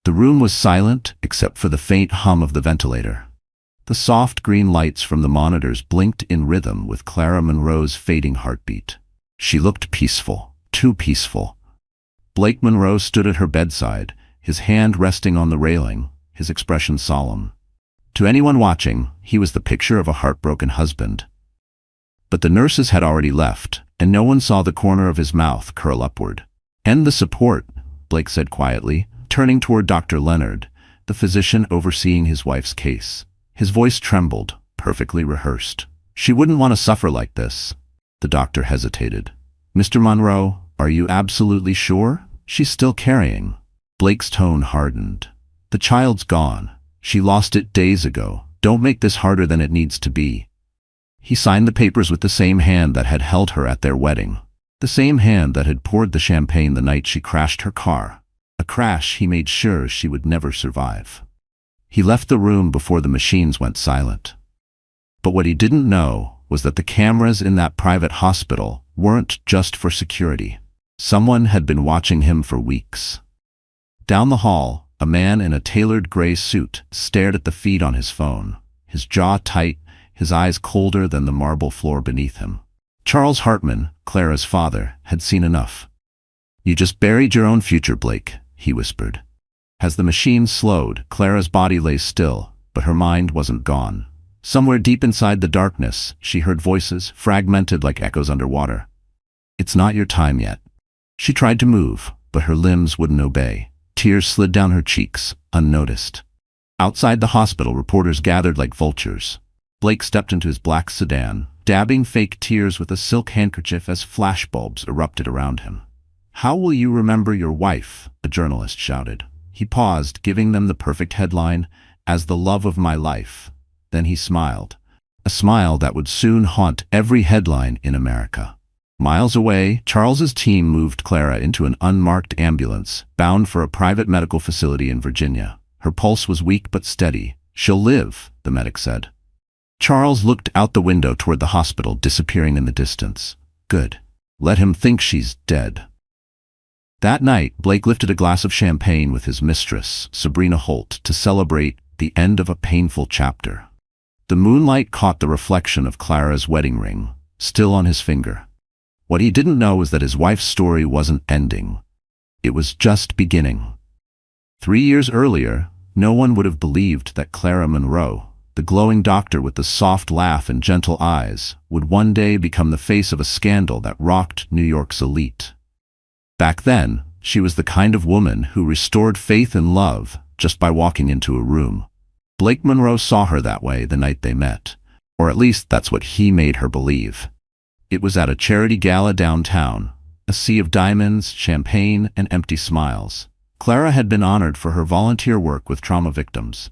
The room was silent except for the faint hum of the ventilator. The soft green lights from the monitors blinked in rhythm with Clara Monroe's fading heartbeat. She looked peaceful, too peaceful. Blake Monroe stood at her bedside, his hand resting on the railing, his expression solemn. To anyone watching, he was the picture of a heartbroken husband. But the nurses had already left, and no one saw the corner of his mouth curl upward. "End the support," Blake said quietly, turning toward Dr. Leonard, the physician overseeing his wife's case. His voice trembled, perfectly rehearsed. "She wouldn't want to suffer like this." The doctor hesitated. "Mr. Monroe, are you absolutely sure? She's still carrying." Blake's tone hardened. "The child's gone. She lost it days ago. Don't make this harder than it needs to be." He signed the papers with the same hand that had held her at their wedding. The same hand that had poured the champagne the night she crashed her car. A crash he made sure she would never survive. He left the room before the machines went silent. But what he didn't know was that the cameras in that private hospital weren't just for security. Someone had been watching him for weeks. Down the hall, a man in a tailored gray suit stared at the feed on his phone, his jaw tight, his eyes colder than the marble floor beneath him. Charles Hartman, Clara's father, had seen enough. "You just buried your own future, Blake," he whispered. As the machine slowed, Clara's body lay still, but her mind wasn't gone. Somewhere deep inside the darkness, she heard voices, fragmented like echoes underwater. "It's not your time yet." She tried to move, but her limbs wouldn't obey. Tears slid down her cheeks, unnoticed. Outside the hospital, reporters gathered like vultures. Blake stepped into his black sedan, dabbing fake tears with a silk handkerchief as flashbulbs erupted around him. "How will you remember your wife?" a journalist shouted. He paused, giving them the perfect headline, "As the love of my life." Then he smiled. A smile that would soon haunt every headline in America. Miles away, Charles's team moved Clara into an unmarked ambulance, bound for a private medical facility in Virginia. Her pulse was weak but steady. "She'll live," the medic said. Charles looked out the window toward the hospital, disappearing in the distance. "Good. Let him think she's dead." That night, Blake lifted a glass of champagne with his mistress, Sabrina Holt, to celebrate the end of a painful chapter. The moonlight caught the reflection of Clara's wedding ring, still on his finger. What he didn't know was that his wife's story wasn't ending. It was just beginning. 3 years earlier, no one would have believed that Clara Monroe, the glowing doctor with the soft laugh and gentle eyes, would one day become the face of a scandal that rocked New York's elite. Back then, she was the kind of woman who restored faith and love just by walking into a room. Blake Monroe saw her that way the night they met, or at least that's what he made her believe. It was at a charity gala downtown, a sea of diamonds, champagne, and empty smiles. Clara had been honored for her volunteer work with trauma victims.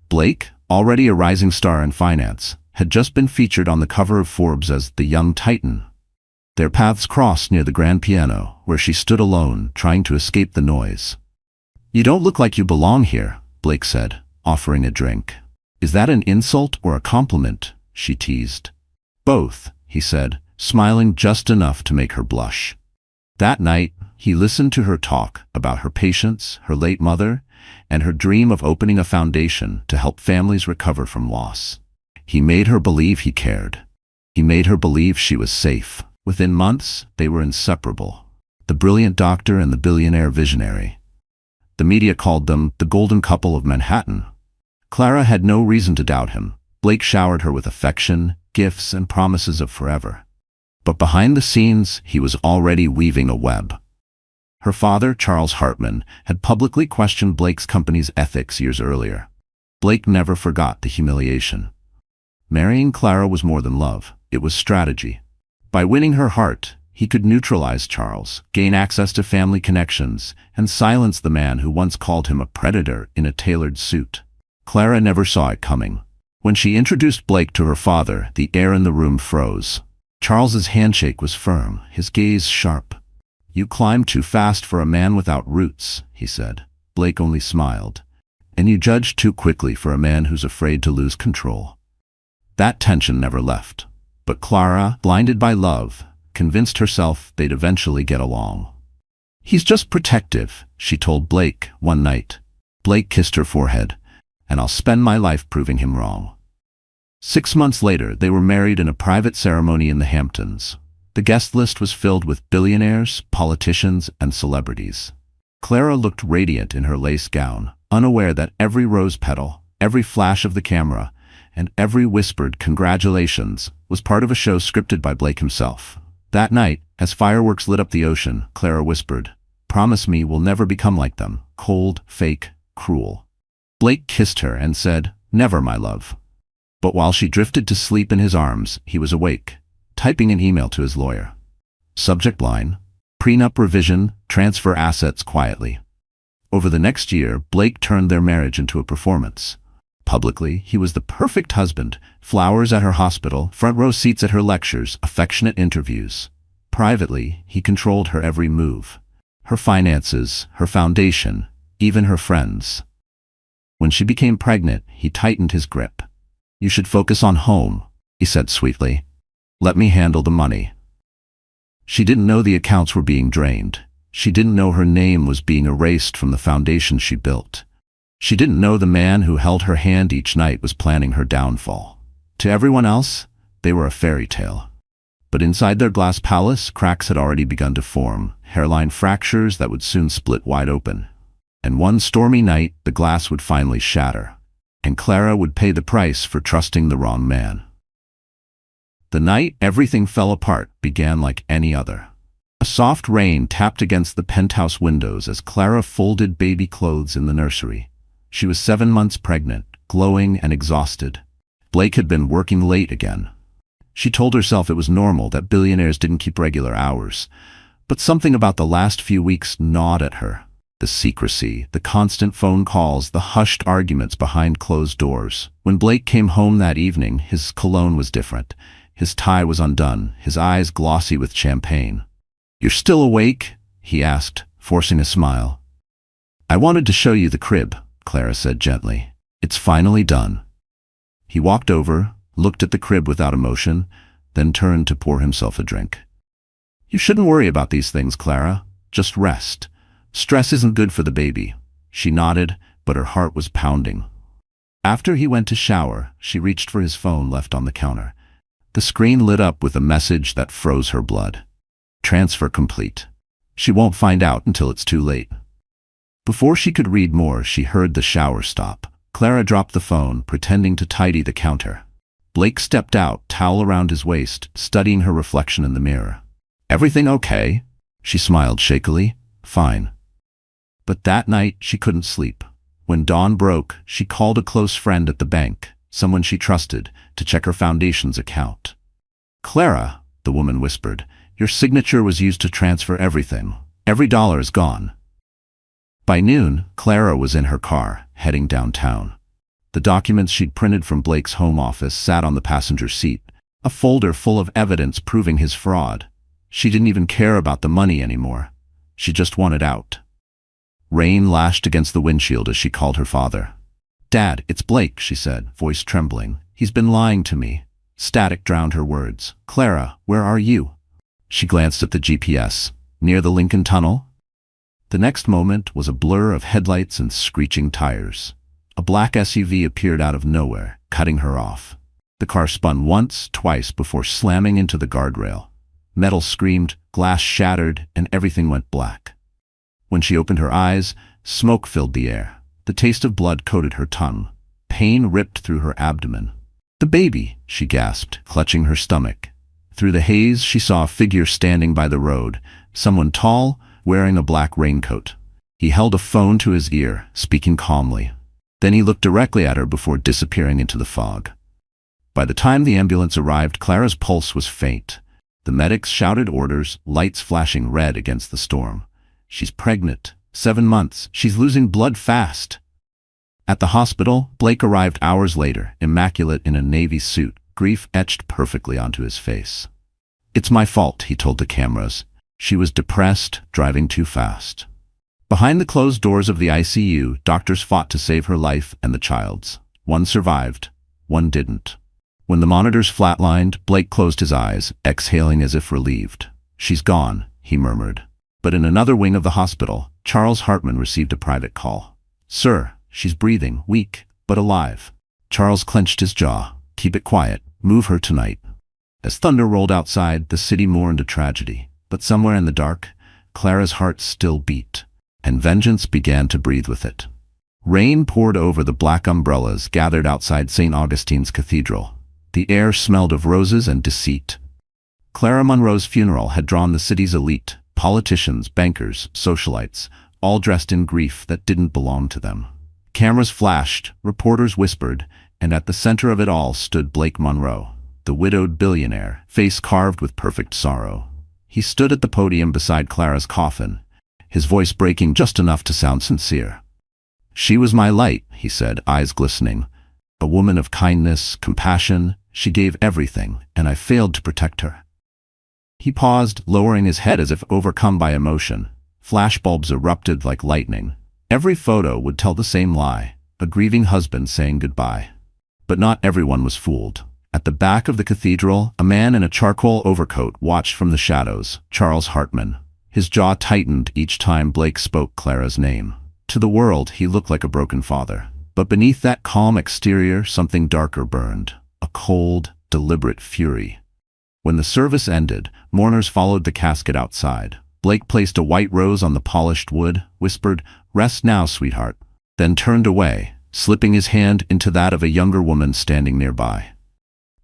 Blake, already a rising star in finance, had just been featured on the cover of Forbes as the young titan. Their paths crossed near the grand piano, where she stood alone, trying to escape the noise. "You don't look like you belong here," Blake said, offering a drink. "Is that an insult or a compliment?" she teased. "Both," he said, smiling just enough to make her blush. That night, he listened to her talk about her patients, her late mother, and her dream of opening a foundation to help families recover from loss. He made her believe he cared. He made her believe she was safe. Within months, they were inseparable. The brilliant doctor and the billionaire visionary. The media called them the golden couple of Manhattan. Clara had no reason to doubt him. Blake showered her with affection, gifts, and promises of forever. But behind the scenes, he was already weaving a web. Her father, Charles Hartman, had publicly questioned Blake's company's ethics years earlier. Blake never forgot the humiliation. Marrying Clara was more than love. It was strategy. By winning her heart, he could neutralize Charles, gain access to family connections, and silence the man who once called him a predator in a tailored suit. Clara never saw it coming. When she introduced Blake to her father, the air in the room froze. Charles's handshake was firm, his gaze sharp. "You climb too fast for a man without roots," he said. Blake only smiled. "And you judge too quickly for a man who's afraid to lose control." That tension never left. But Clara, blinded by love, convinced herself they'd eventually get along. "He's just protective," she told Blake one night. Blake kissed her forehead. "And I'll spend my life proving him wrong." 6 months later, they were married in a private ceremony in the Hamptons. The guest list was filled with billionaires, politicians, and celebrities. Clara looked radiant in her lace gown, unaware that every rose petal, every flash of the camera, and every whispered "congratulations" was part of a show scripted by Blake himself. That night, as fireworks lit up the ocean, Clara whispered, "Promise me we'll never become like them, cold, fake, cruel." Blake kissed her and said, "Never, my love." But while she drifted to sleep in his arms, he was awake, typing an email to his lawyer. Subject line: prenup revision, transfer assets quietly. Over the next year, Blake turned their marriage into a performance. Publicly, he was the perfect husband: flowers at her hospital, front row seats at her lectures, affectionate interviews. Privately, he controlled her every move. Her finances, her foundation, even her friends. When she became pregnant, he tightened his grip. "You should focus on home," he said sweetly. "Let me handle the money." She didn't know the accounts were being drained. She didn't know her name was being erased from the foundation she built. She didn't know the man who held her hand each night was planning her downfall. To everyone else, they were a fairy tale. But inside their glass palace, cracks had already begun to form, hairline fractures that would soon split wide open. And one stormy night, the glass would finally shatter, and Clara would pay the price for trusting the wrong man. The night everything fell apart began like any other. A soft rain tapped against the penthouse windows as Clara folded baby clothes in the nursery. She was 7 months pregnant, glowing and exhausted. Blake had been working late again. She told herself it was normal that billionaires didn't keep regular hours, but something about the last few weeks gnawed at her. The secrecy, the constant phone calls, the hushed arguments behind closed doors. When Blake came home that evening, his cologne was different. His tie was undone, his eyes glossy with champagne. "You're still awake?" he asked, forcing a smile. "I wanted to show you the crib," Clara said gently. "It's finally done." He walked over, looked at the crib without emotion, then turned to pour himself a drink. "You shouldn't worry about these things, Clara. Just rest. Stress isn't good for the baby." She nodded, but her heart was pounding. After he went to shower, she reached for his phone left on the counter. The screen lit up with a message that froze her blood. "Transfer complete. She won't find out until it's too late." Before she could read more, she heard the shower stop. Clara dropped the phone, pretending to tidy the counter. Blake stepped out, towel around his waist, studying her reflection in the mirror. "Everything okay?" She smiled shakily. "Fine." But that night, she couldn't sleep. When dawn broke, she called a close friend at the bank, someone she trusted, to check her foundation's account. "Clara," the woman whispered, "your signature was used to transfer everything. Every dollar is gone." By noon, Clara was in her car, heading downtown. The documents she'd printed from Blake's home office sat on the passenger seat, a folder full of evidence proving his fraud. She didn't even care about the money anymore. She just wanted out. Rain lashed against the windshield as she called her father. "Dad, it's Blake," she said, voice trembling. "He's been lying to me." Static drowned her words. "Clara, where are you?" She glanced at the GPS. "Near the Lincoln Tunnel?" The next moment was a blur of headlights and screeching tires. A black SUV appeared out of nowhere, cutting her off. The car spun once, twice, before slamming into the guardrail. Metal screamed, glass shattered, and everything went black. When she opened her eyes, smoke filled the air. The taste of blood coated her tongue. Pain ripped through her abdomen. "The baby," she gasped, clutching her stomach. Through the haze, she saw a figure standing by the road, someone tall, wearing a black raincoat. He held a phone to his ear, speaking calmly. Then he looked directly at her before disappearing into the fog. By the time the ambulance arrived, Clara's pulse was faint. The medics shouted orders, lights flashing red against the storm. "She's pregnant. 7 months. She's losing blood fast." At the hospital, Blake arrived hours later, immaculate in a navy suit, grief etched perfectly onto his face. "It's my fault," he told the cameras. She was depressed, driving too fast. Behind the closed doors of the ICU, doctors fought to save her life and the child's. One survived, one didn't. When the monitors flatlined, Blake closed his eyes, exhaling as if relieved. "She's gone," he murmured. But in another wing of the hospital, Charles Hartman received a private call. Sir, she's breathing, weak, but alive. Charles clenched his jaw. Keep it quiet. Move her tonight. As thunder rolled outside, the city mourned a tragedy. But somewhere in the dark, Clara's heart still beat, and vengeance began to breathe with it. Rain poured over the black umbrellas gathered outside St. Augustine's Cathedral. The air smelled of roses and deceit. Clara Monroe's funeral had drawn the city's elite, politicians, bankers, socialites, all dressed in grief that didn't belong to them. Cameras flashed, reporters whispered, and at the center of it all stood Blake Monroe, the widowed billionaire, face carved with perfect sorrow. He stood at the podium beside Clara's coffin, his voice breaking just enough to sound sincere. "She was my light," he said, eyes glistening. "A woman of kindness, compassion. She gave everything, and I failed to protect her." He paused, lowering his head as if overcome by emotion. Flashbulbs erupted like lightning. Every photo would tell the same lie, a grieving husband saying goodbye. But not everyone was fooled. At the back of the cathedral, a man in a charcoal overcoat watched from the shadows, Charles Hartman. His jaw tightened each time Blake spoke Clara's name. To the world, he looked like a broken father. But beneath that calm exterior, something darker burned. A cold, deliberate fury. When the service ended, mourners followed the casket outside. Blake placed a white rose on the polished wood, whispered, "Rest now, sweetheart," then turned away, slipping his hand into that of a younger woman standing nearby.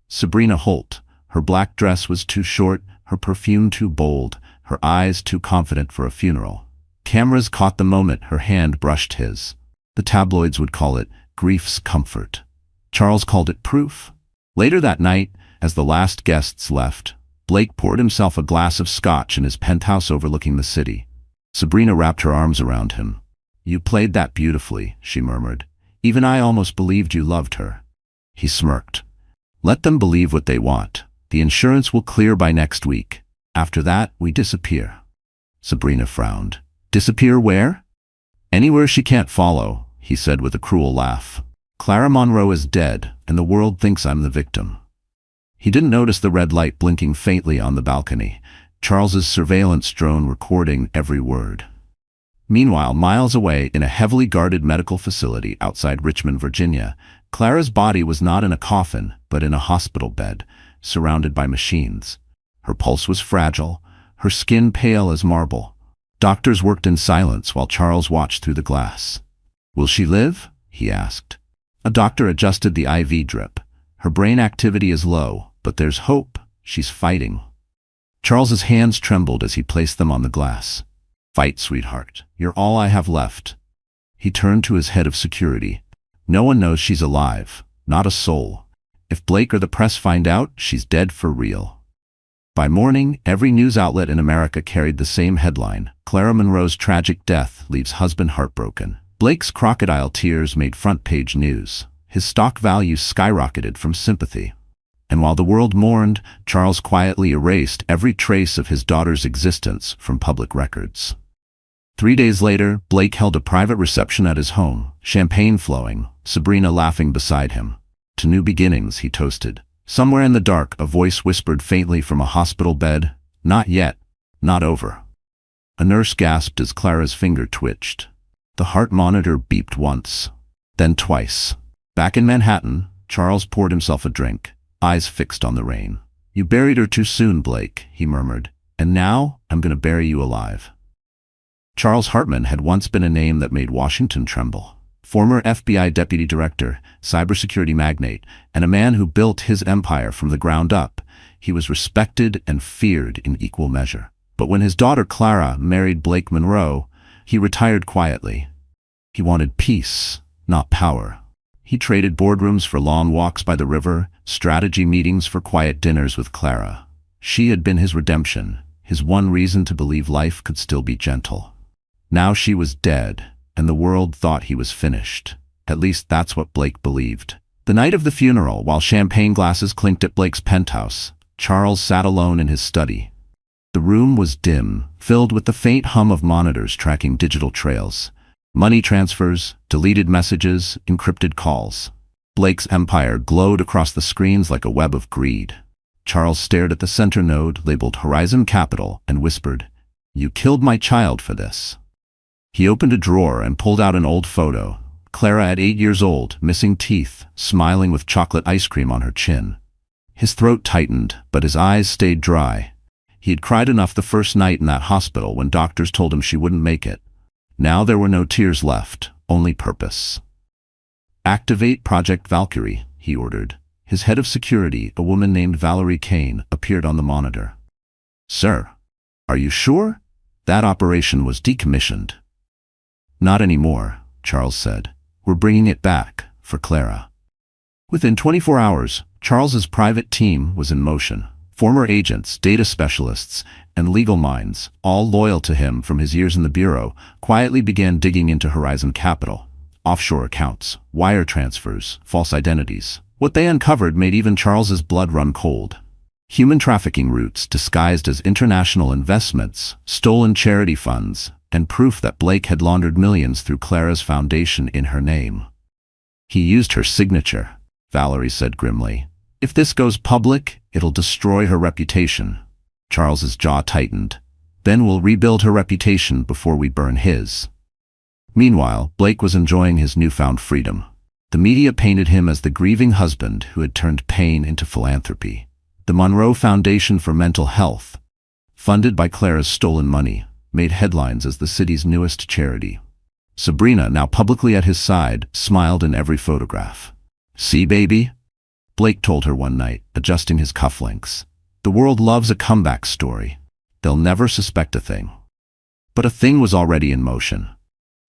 Sabrina Holt. Her black dress was too short, her perfume too bold, her eyes too confident for a funeral. Cameras caught the moment her hand brushed his. The tabloids would call it grief's comfort. Charles called it proof. Later that night, as the last guests left, Blake poured himself a glass of scotch in his penthouse overlooking the city. Sabrina wrapped her arms around him. "You played that beautifully," she murmured. "Even I almost believed you loved her." He smirked. "Let them believe what they want. The insurance will clear by next week. After that, we disappear." Sabrina frowned. "Disappear where?" "Anywhere she can't follow," he said with a cruel laugh. "Clara Monroe is dead, and the world thinks I'm the victim." He didn't notice the red light blinking faintly on the balcony, Charles's surveillance drone recording every word. Meanwhile, miles away in a heavily guarded medical facility outside Richmond, Virginia, Clara's body was not in a coffin, but in a hospital bed, surrounded by machines. Her pulse was fragile, her skin pale as marble. Doctors worked in silence while Charles watched through the glass. "Will she live?" he asked. A doctor adjusted the IV drip. "Her brain activity is low, but there's hope. She's fighting." Charles's hands trembled as he placed them on the glass. "Fight, sweetheart. You're all I have left." He turned to his head of security. "No one knows she's alive. Not a soul. If Blake or the press find out, she's dead for real." By morning, every news outlet in America carried the same headline: Clara Monroe's tragic death leaves husband heartbroken. Blake's crocodile tears made front-page news. His stock value skyrocketed from sympathy. And while the world mourned, Charles quietly erased every trace of his daughter's existence from public records. 3 days later, Blake held a private reception at his home, champagne flowing, Sabrina laughing beside him. To new beginnings, he toasted. Somewhere in the dark, a voice whispered faintly from a hospital bed, "Not yet, not over." A nurse gasped as Clara's finger twitched. The heart monitor beeped once, then twice. Back in Manhattan, Charles poured himself a drink, eyes fixed on the rain. "You buried her too soon, Blake," he murmured, "and now I'm going to bury you alive." Charles Hartman had once been a name that made Washington tremble. Former FBI deputy director, cybersecurity magnate, and a man who built his empire from the ground up, he was respected and feared in equal measure. But when his daughter Clara married Blake Monroe, he retired quietly. He wanted peace, not power. He traded boardrooms for long walks by the river, strategy meetings for quiet dinners with Clara. She had been his redemption, his one reason to believe life could still be gentle. Now she was dead, and the world thought he was finished. At least that's what Blake believed. The night of the funeral, while champagne glasses clinked at Blake's penthouse, Charles sat alone in his study. The room was dim, filled with the faint hum of monitors tracking digital trails. Money transfers, deleted messages, encrypted calls. Blake's empire glowed across the screens like a web of greed. Charles stared at the center node labeled Horizon Capital and whispered, "You killed my child for this." He opened a drawer and pulled out an old photo. Clara at 8 years old, missing teeth, smiling with chocolate ice cream on her chin. His throat tightened, but his eyes stayed dry. He had cried enough the first night in that hospital when doctors told him she wouldn't make it. Now there were no tears left, only purpose. "Activate Project Valkyrie," he ordered. His head of security, a woman named Valerie Kane, appeared on the monitor. "Sir, are you sure? That operation was decommissioned." "Not anymore," Charles said. "We're bringing it back, for Clara." Within 24 hours, Charles's private team was in motion. Former agents, data specialists, and legal minds, all loyal to him from his years in the Bureau, quietly began digging into Horizon Capital. Offshore accounts, wire transfers, false identities. What they uncovered made even Charles's blood run cold. Human trafficking routes disguised as international investments, stolen charity funds, and proof that Blake had laundered millions through Clara's foundation in her name. "He used her signature," Valerie said grimly. "If this goes public, it'll destroy her reputation." Charles's jaw tightened. "Then we'll rebuild her reputation before we burn his." Meanwhile, Blake was enjoying his newfound freedom. The media painted him as the grieving husband who had turned pain into philanthropy. The Monroe Foundation for Mental Health, funded by Clara's stolen money, made headlines as the city's newest charity. Sabrina, now publicly at his side, smiled in every photograph. "See, baby?" Blake told her one night, adjusting his cufflinks. "The world loves a comeback story. They'll never suspect a thing." But a thing was already in motion.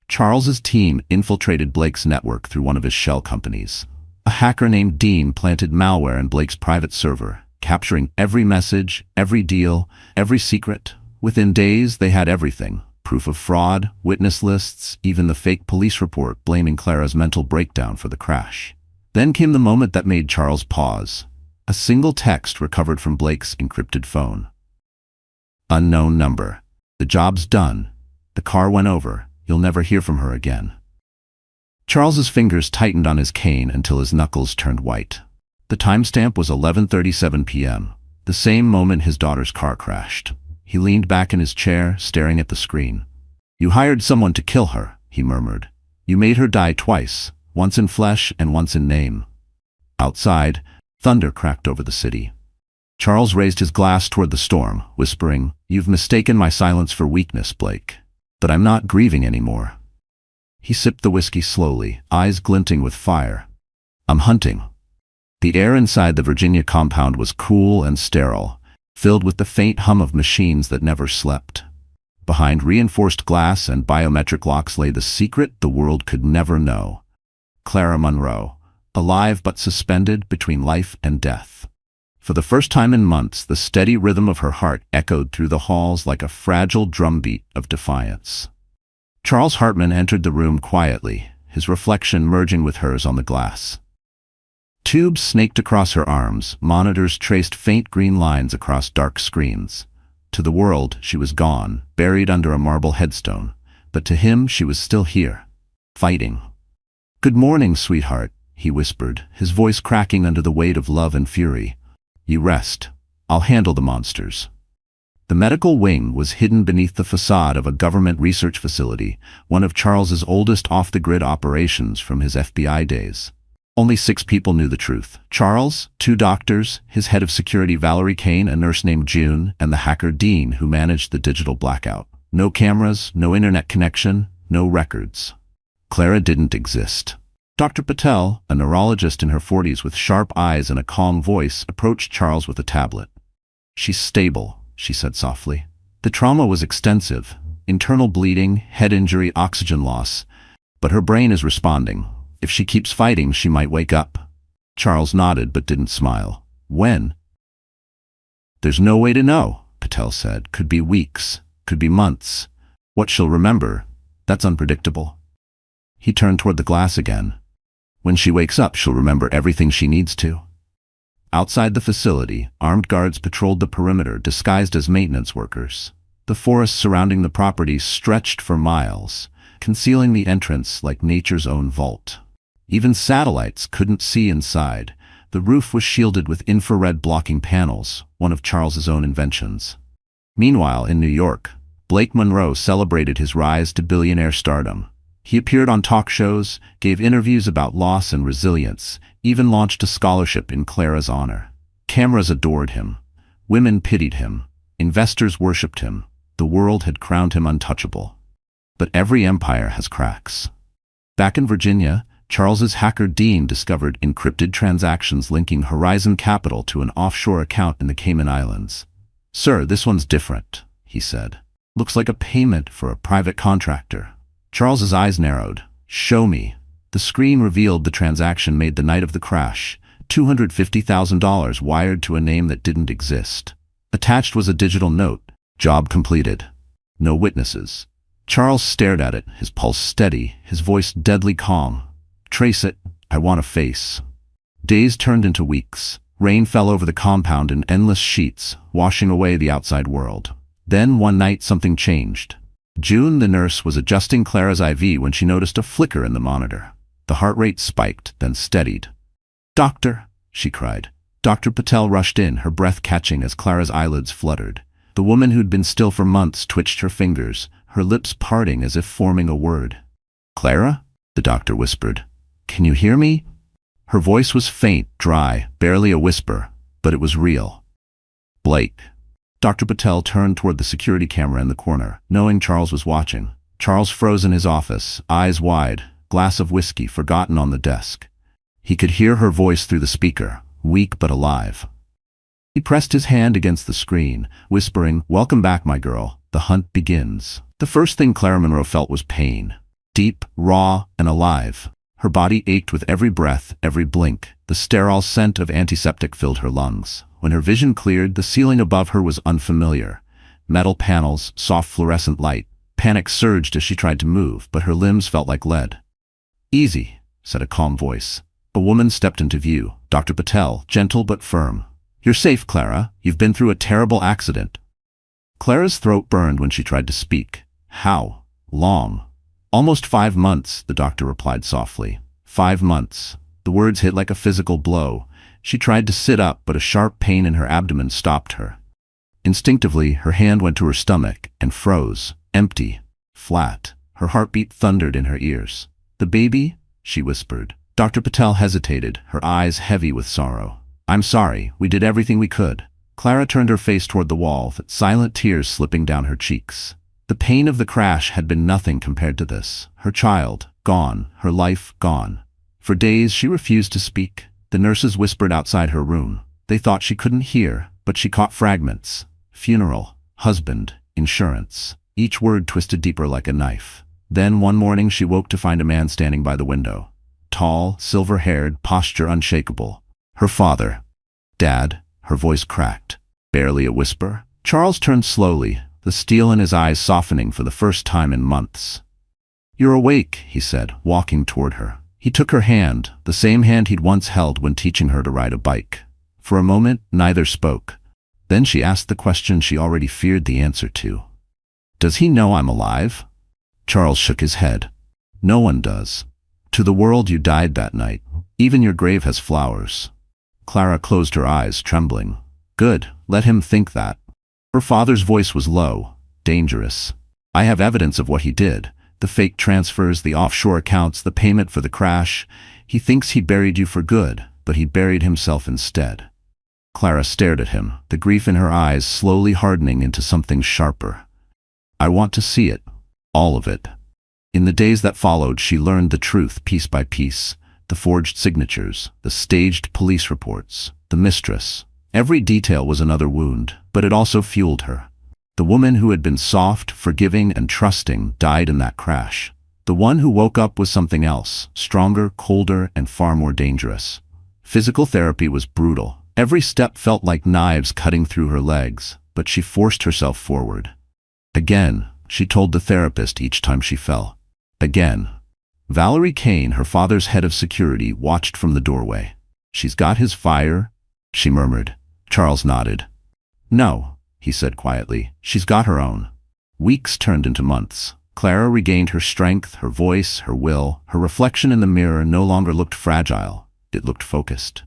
Charles's team infiltrated Blake's network through one of his shell companies. A hacker named Dean planted malware in Blake's private server, capturing every message, every deal, every secret. Within days, they had everything. Proof of fraud, witness lists, even the fake police report blaming Clara's mental breakdown for the crash. Then came the moment that made Charles pause. A single text recovered from Blake's encrypted phone. "Unknown number. The job's done. The car went over. You'll never hear from her again." Charles's fingers tightened on his cane until his knuckles turned white. The timestamp was 11:37 p.m., the same moment his daughter's car crashed. He leaned back in his chair, staring at the screen. "You hired someone to kill her," he murmured. "You made her die twice, once in flesh and once in name." Outside, thunder cracked over the city. Charles raised his glass toward the storm, whispering, "You've mistaken my silence for weakness, Blake. But I'm not grieving anymore." He sipped the whiskey slowly, eyes glinting with fire. "I'm hunting." The air inside the Virginia compound was cool and sterile, filled with the faint hum of machines that never slept. Behind reinforced glass and biometric locks lay the secret the world could never know. Clara Monroe, alive but suspended between life and death. For the first time in months, the steady rhythm of her heart echoed through the halls like a fragile drumbeat of defiance. Charles Hartman entered the room quietly, his reflection merging with hers on the glass. Tubes snaked across her arms, monitors traced faint green lines across dark screens. To the world, she was gone, buried under a marble headstone, but to him she was still here, fighting. "Good morning, sweetheart," he whispered, his voice cracking under the weight of love and fury. "You rest. I'll handle the monsters." The medical wing was hidden beneath the facade of a government research facility, one of Charles's oldest off-the-grid operations from his FBI days. Only 6 people knew the truth. Charles, 2 doctors, his head of security Valerie Kane, a nurse named June, and the hacker Dean who managed the digital blackout. No cameras, no internet connection, no records. Clara didn't exist. Dr. Patel, a neurologist in her 40s with sharp eyes and a calm voice, approached Charles with a tablet. "She's stable," she said softly. "The trauma was extensive. Internal bleeding, head injury, oxygen loss. But her brain is responding. If she keeps fighting, she might wake up." Charles nodded but didn't smile. "When?" "There's no way to know," Patel said. "Could be weeks, could be months. What she'll remember, that's unpredictable." He turned toward the glass again. "When she wakes up, she'll remember everything she needs to." Outside the facility, armed guards patrolled the perimeter disguised as maintenance workers. The forest surrounding the property stretched for miles, concealing the entrance like nature's own vault. Even satellites couldn't see inside. The roof was shielded with infrared blocking panels, one of Charles's own inventions. Meanwhile, in New York, Blake Monroe celebrated his rise to billionaire stardom. He appeared on talk shows, gave interviews about loss and resilience, even launched a scholarship in Clara's honor. Cameras adored him. Women pitied him. Investors worshipped him. The world had crowned him untouchable. But every empire has cracks. Back in Virginia, Charles's hacker Dean discovered encrypted transactions linking Horizon Capital to an offshore account in the Cayman Islands. "Sir, this one's different," he said. "Looks like a payment for a private contractor." Charles's eyes narrowed. "Show me." The screen revealed the transaction made the night of the crash, $250,000 wired to a name that didn't exist. Attached was a digital note. "Job completed. No witnesses." Charles stared at it, his pulse steady, his voice deadly calm. "Trace it. I want a face." Days turned into weeks. Rain fell over the compound in endless sheets, washing away the outside world. Then one night something changed. June, the nurse, was adjusting Clara's IV when she noticed a flicker in the monitor. The heart rate spiked, then steadied. "Doctor!" she cried. Dr. Patel rushed in, her breath catching as Clara's eyelids fluttered. The woman who'd been still for months twitched her fingers, her lips parting as if forming a word. "Clara?" the doctor whispered. "Can you hear me?" Her voice was faint, dry, barely a whisper, but it was real. "Blake." Dr. Patel turned toward the security camera in the corner, knowing Charles was watching. Charles froze in his office, eyes wide, glass of whiskey forgotten on the desk. He could hear her voice through the speaker, weak but alive. He pressed his hand against the screen, whispering, "Welcome back, my girl. The hunt begins." The first thing Clara Monroe felt was pain. Deep, raw, and alive. Her body ached with every breath, every blink. The sterile scent of antiseptic filled her lungs. When her vision cleared, the ceiling above her was unfamiliar. Metal panels, soft fluorescent light. Panic surged as she tried to move, but her limbs felt like lead. "Easy," said a calm voice. A woman stepped into view. Dr. Patel, gentle but firm. "You're safe, Clara. You've been through a terrible accident." Clara's throat burned when she tried to speak. "How long?" "Almost 5 months," the doctor replied softly. 5 months. The words hit like a physical blow. She tried to sit up, but a sharp pain in her abdomen stopped her. Instinctively, her hand went to her stomach and froze, empty, flat. Her heartbeat thundered in her ears. "The baby?" she whispered. Dr. Patel hesitated, her eyes heavy with sorrow. "I'm sorry, we did everything we could." Clara turned her face toward the wall, silent tears slipping down her cheeks. The pain of the crash had been nothing compared to this. Her child, gone, her life, gone. For days she refused to speak. The nurses whispered outside her room. They thought she couldn't hear, but she caught fragments. Funeral, husband, insurance. Each word twisted deeper like a knife. Then one morning she woke to find a man standing by the window. Tall, silver-haired, posture unshakable. Her father. "Dad," her voice cracked. Barely a whisper. Charles turned slowly, the steel in his eyes softening for the first time in months. "You're awake," he said, walking toward her. He took her hand, the same hand he'd once held when teaching her to ride a bike. For a moment, neither spoke. Then she asked the question she already feared the answer to. "Does he know I'm alive?" Charles shook his head. "No one does. To the world you died that night. Even your grave has flowers." Clara closed her eyes, trembling. "Good, let him think that." Her father's voice was low, dangerous. "I have evidence of what he did. The fake transfers, the offshore accounts, the payment for the crash. He thinks he buried you for good, but he buried himself instead." Clara stared at him, the grief in her eyes slowly hardening into something sharper. "I want to see it. All of it." In the days that followed, she learned the truth piece by piece. The forged signatures, the staged police reports, the mistress. Every detail was another wound, but it also fueled her. The woman who had been soft, forgiving, and trusting died in that crash. The one who woke up was something else, stronger, colder, and far more dangerous. Physical therapy was brutal. Every step felt like knives cutting through her legs, but she forced herself forward. Again, she told the therapist each time she fell. Again. Valerie Kane, her father's head of security, watched from the doorway. "She's got his fire," she murmured. Charles nodded. "No," he said quietly, "she's got her own." Weeks turned into months. Clara regained her strength, her voice, her will. Her reflection in the mirror no longer looked fragile. It looked focused.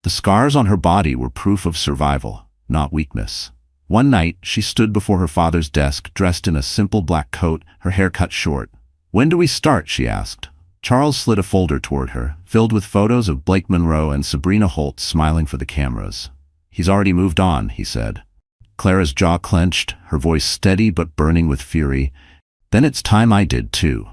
The scars on her body were proof of survival, not weakness. One night, she stood before her father's desk, dressed in a simple black coat, her hair cut short. "When do we start?" she asked. Charles slid a folder toward her, filled with photos of Blake Monroe and Sabrina Holt smiling for the cameras. "He's already moved on," he said. Clara's jaw clenched, her voice steady but burning with fury. "Then it's time I did too."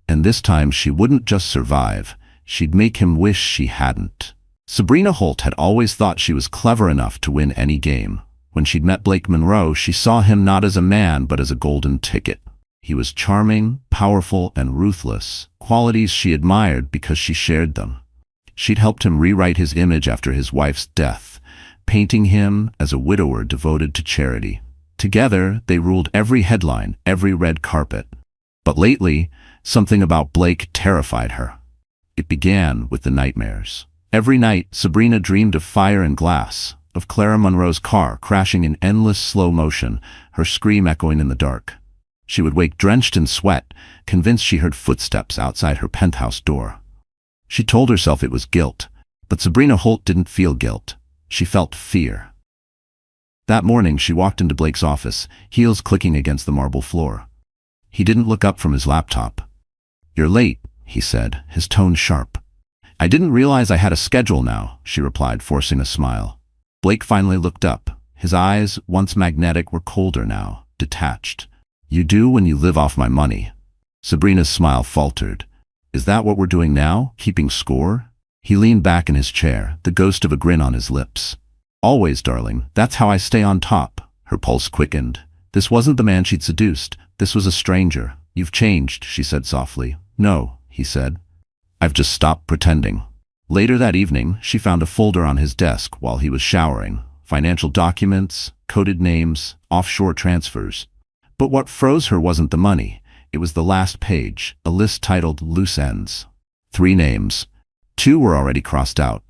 And this time she wouldn't just survive, she'd make him wish she hadn't. Sabrina Holt had always thought she was clever enough to win any game. When she'd met Blake Monroe, she saw him not as a man but as a golden ticket. He was charming, powerful, and ruthless, qualities she admired because she shared them. She'd helped him rewrite his image after his wife's death, painting him as a widower devoted to charity. Together, they ruled every headline, every red carpet. But lately, something about Blake terrified her. It began with the nightmares. Every night, Sabrina dreamed of fire and glass, of Clara Monroe's car crashing in endless slow motion, her scream echoing in the dark. She would wake drenched in sweat, convinced she heard footsteps outside her penthouse door. She told herself it was guilt, but Sabrina Holt didn't feel guilt. She felt fear. That morning, she walked into Blake's office, heels clicking against the marble floor. He didn't look up from his laptop. "You're late," he said, his tone sharp. "I didn't realize I had a schedule now," she replied, forcing a smile. Blake finally looked up. His eyes, once magnetic, were colder now, detached. "You do when you live off my money." Sabrina's smile faltered. "Is that what we're doing now, keeping score?" He leaned back in his chair, the ghost of a grin on his lips. "Always, darling, that's how I stay on top." Her pulse quickened. This wasn't the man she'd seduced. This was a stranger. "You've changed," she said softly. "No," he said. "I've just stopped pretending." Later that evening, she found a folder on his desk while he was showering. Financial documents, coded names, offshore transfers. But what froze her wasn't the money. It was the last page, a list titled Loose Ends. 3 names. 2 were already crossed out.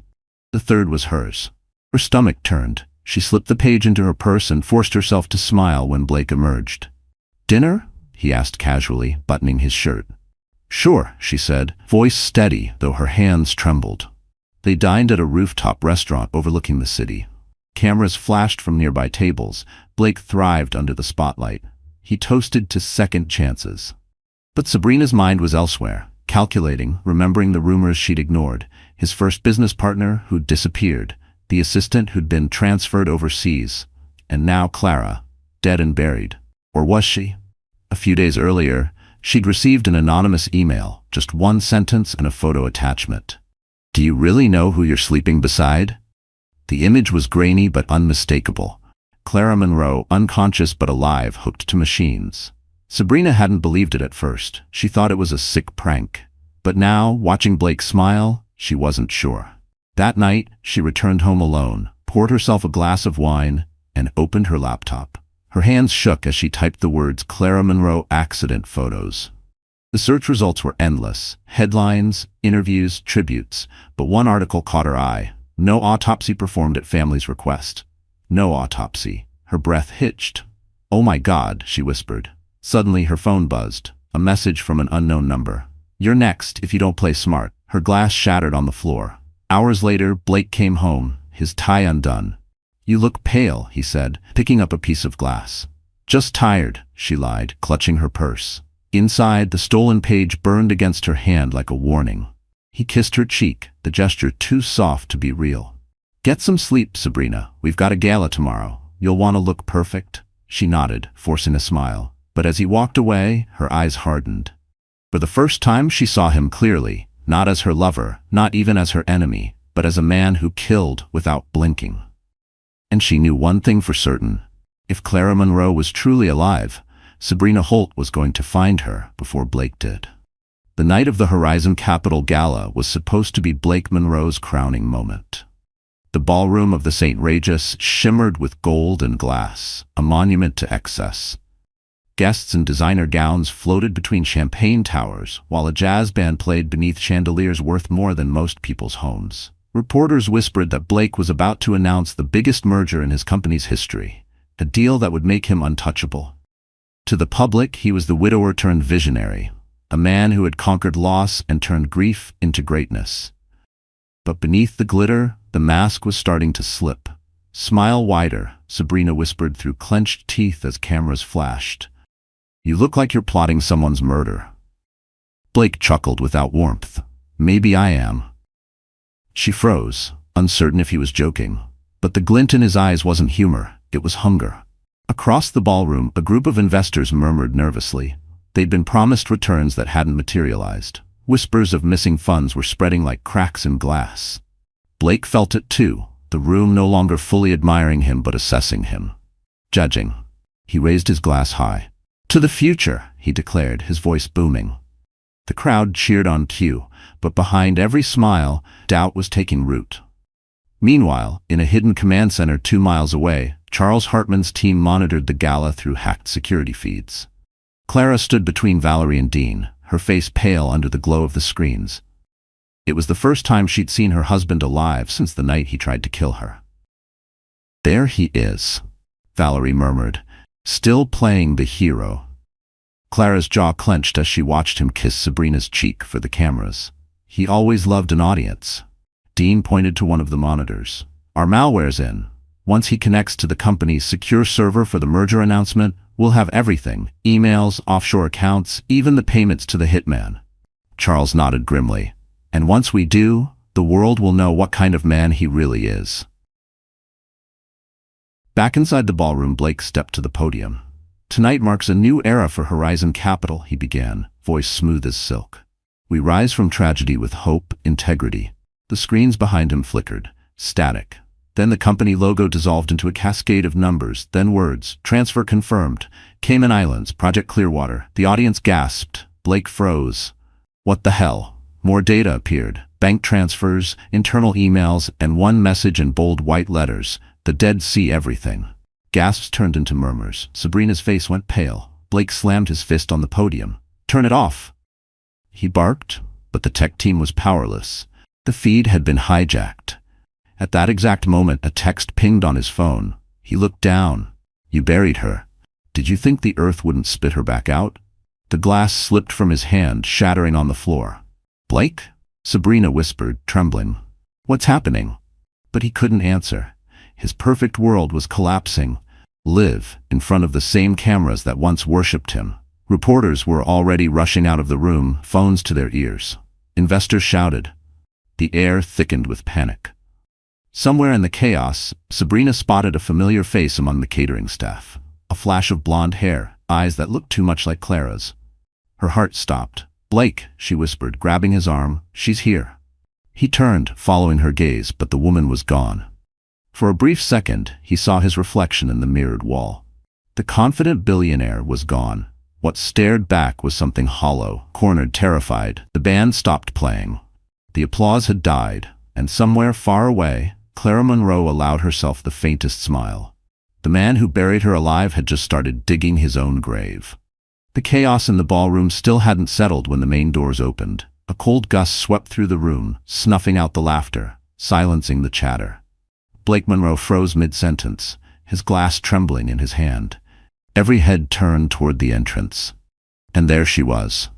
The third was hers. Her stomach turned. She slipped the page into her purse and forced herself to smile when Blake emerged. "Dinner?" he asked casually, buttoning his shirt. "Sure," she said, voice steady, though her hands trembled. They dined at a rooftop restaurant overlooking the city. Cameras flashed from nearby tables. Blake thrived under the spotlight. He toasted to second chances. But Sabrina's mind was elsewhere, calculating, remembering the rumors she'd ignored, his first business partner who'd disappeared, the assistant who'd been transferred overseas, and now Clara, dead and buried. Or was she? A few days earlier, she'd received an anonymous email, just one sentence and a photo attachment. "Do you really know who you're sleeping beside?" The image was grainy but unmistakable. Clara Monroe, unconscious but alive, hooked to machines. Sabrina hadn't believed it at first. She thought it was a sick prank. But now, watching Blake smile, she wasn't sure. That night, she returned home alone, poured herself a glass of wine, and opened her laptop. Her hands shook as she typed the words "Clara Monroe accident photos." The search results were endless. Headlines, interviews, tributes. But one article caught her eye. "No autopsy performed at family's request." No autopsy. Her breath hitched. "Oh my God," she whispered. Suddenly her phone buzzed. A message from an unknown number. "You're next if you don't play smart." Her glass shattered on the floor. Hours later, Blake came home, his tie undone. "You look pale," he said, picking up a piece of glass. "Just tired," she lied, clutching her purse. Inside, the stolen page burned against her hand like a warning. He kissed her cheek, the gesture too soft to be real. "Get some sleep, Sabrina. We've got a gala tomorrow. You'll want to look perfect." She nodded, forcing a smile. But as he walked away, her eyes hardened. For the first time, she saw him clearly, not as her lover, not even as her enemy, but as a man who killed without blinking. And she knew one thing for certain. If Clara Monroe was truly alive, Sabrina Holt was going to find her before Blake did. The night of the Horizon Capital Gala was supposed to be Blake Monroe's crowning moment. The ballroom of the St. Regis shimmered with gold and glass, a monument to excess. Guests in designer gowns floated between champagne towers, while a jazz band played beneath chandeliers worth more than most people's homes. Reporters whispered that Blake was about to announce the biggest merger in his company's history, a deal that would make him untouchable. To the public, he was the widower turned visionary, a man who had conquered loss and turned grief into greatness. But beneath the glitter, the mask was starting to slip. "Smile wider," Sabrina whispered through clenched teeth as cameras flashed. "You look like you're plotting someone's murder." Blake chuckled without warmth. "Maybe I am." She froze, uncertain if he was joking. But the glint in his eyes wasn't humor, it was hunger. Across the ballroom, a group of investors murmured nervously. They'd been promised returns that hadn't materialized. Whispers of missing funds were spreading like cracks in glass. Blake felt it too, the room no longer fully admiring him but assessing him. Judging. He raised his glass high. "To the future," he declared, his voice booming. The crowd cheered on cue, but behind every smile, doubt was taking root. Meanwhile, in a hidden command center 2 miles away, Charles Hartman's team monitored the gala through hacked security feeds. Clara stood between Valerie and Dean, her face pale under the glow of the screens. It was the first time she'd seen her husband alive since the night he tried to kill her. "There he is," Valerie murmured, still playing the hero. Clara's jaw clenched as she watched him kiss Sabrina's cheek for the cameras. He always loved an audience. Dean pointed to one of the monitors. "Our malware's in. Once he connects to the company's secure server for the merger announcement, we'll have everything. Emails, offshore accounts, even the payments to the hitman." Charles nodded grimly. "And once we do, the world will know what kind of man he really is." Back inside the ballroom, Blake stepped to the podium. "Tonight marks a new era for Horizon Capital," he began, voice smooth as silk. "We rise from tragedy with hope, integrity." The screens behind him flickered, static. Then the company logo dissolved into a cascade of numbers, then words. "Transfer confirmed. Cayman Islands, Project Clearwater." The audience gasped. Blake froze. What the hell? More data appeared. Bank transfers, internal emails, and one message in bold white letters. "The dead see everything." Gasps turned into murmurs. Sabrina's face went pale. Blake slammed his fist on the podium. "Turn it off!" He barked, but the tech team was powerless. The feed had been hijacked. At that exact moment, a text pinged on his phone. He looked down. "You buried her. Did you think the earth wouldn't spit her back out?" The glass slipped from his hand, shattering on the floor. "Blake?" Sabrina whispered, trembling. "What's happening?" But he couldn't answer. His perfect world was collapsing. Live, in front of the same cameras that once worshipped him. Reporters were already rushing out of the room, phones to their ears. Investors shouted. The air thickened with panic. Somewhere in the chaos, Sabrina spotted a familiar face among the catering staff. A flash of blonde hair, eyes that looked too much like Clara's. Her heart stopped. "Blake," she whispered, grabbing his arm. "She's here." He turned, following her gaze, but the woman was gone. For a brief second, he saw his reflection in the mirrored wall. The confident billionaire was gone. What stared back was something hollow, cornered, terrified. The band stopped playing. The applause had died, and somewhere far away, Clara Monroe allowed herself the faintest smile. The man who buried her alive had just started digging his own grave. The chaos in the ballroom still hadn't settled when the main doors opened. A cold gust swept through the room, snuffing out the laughter, silencing the chatter. Blake Monroe froze mid-sentence, his glass trembling in his hand. Every head turned toward the entrance. And there she was.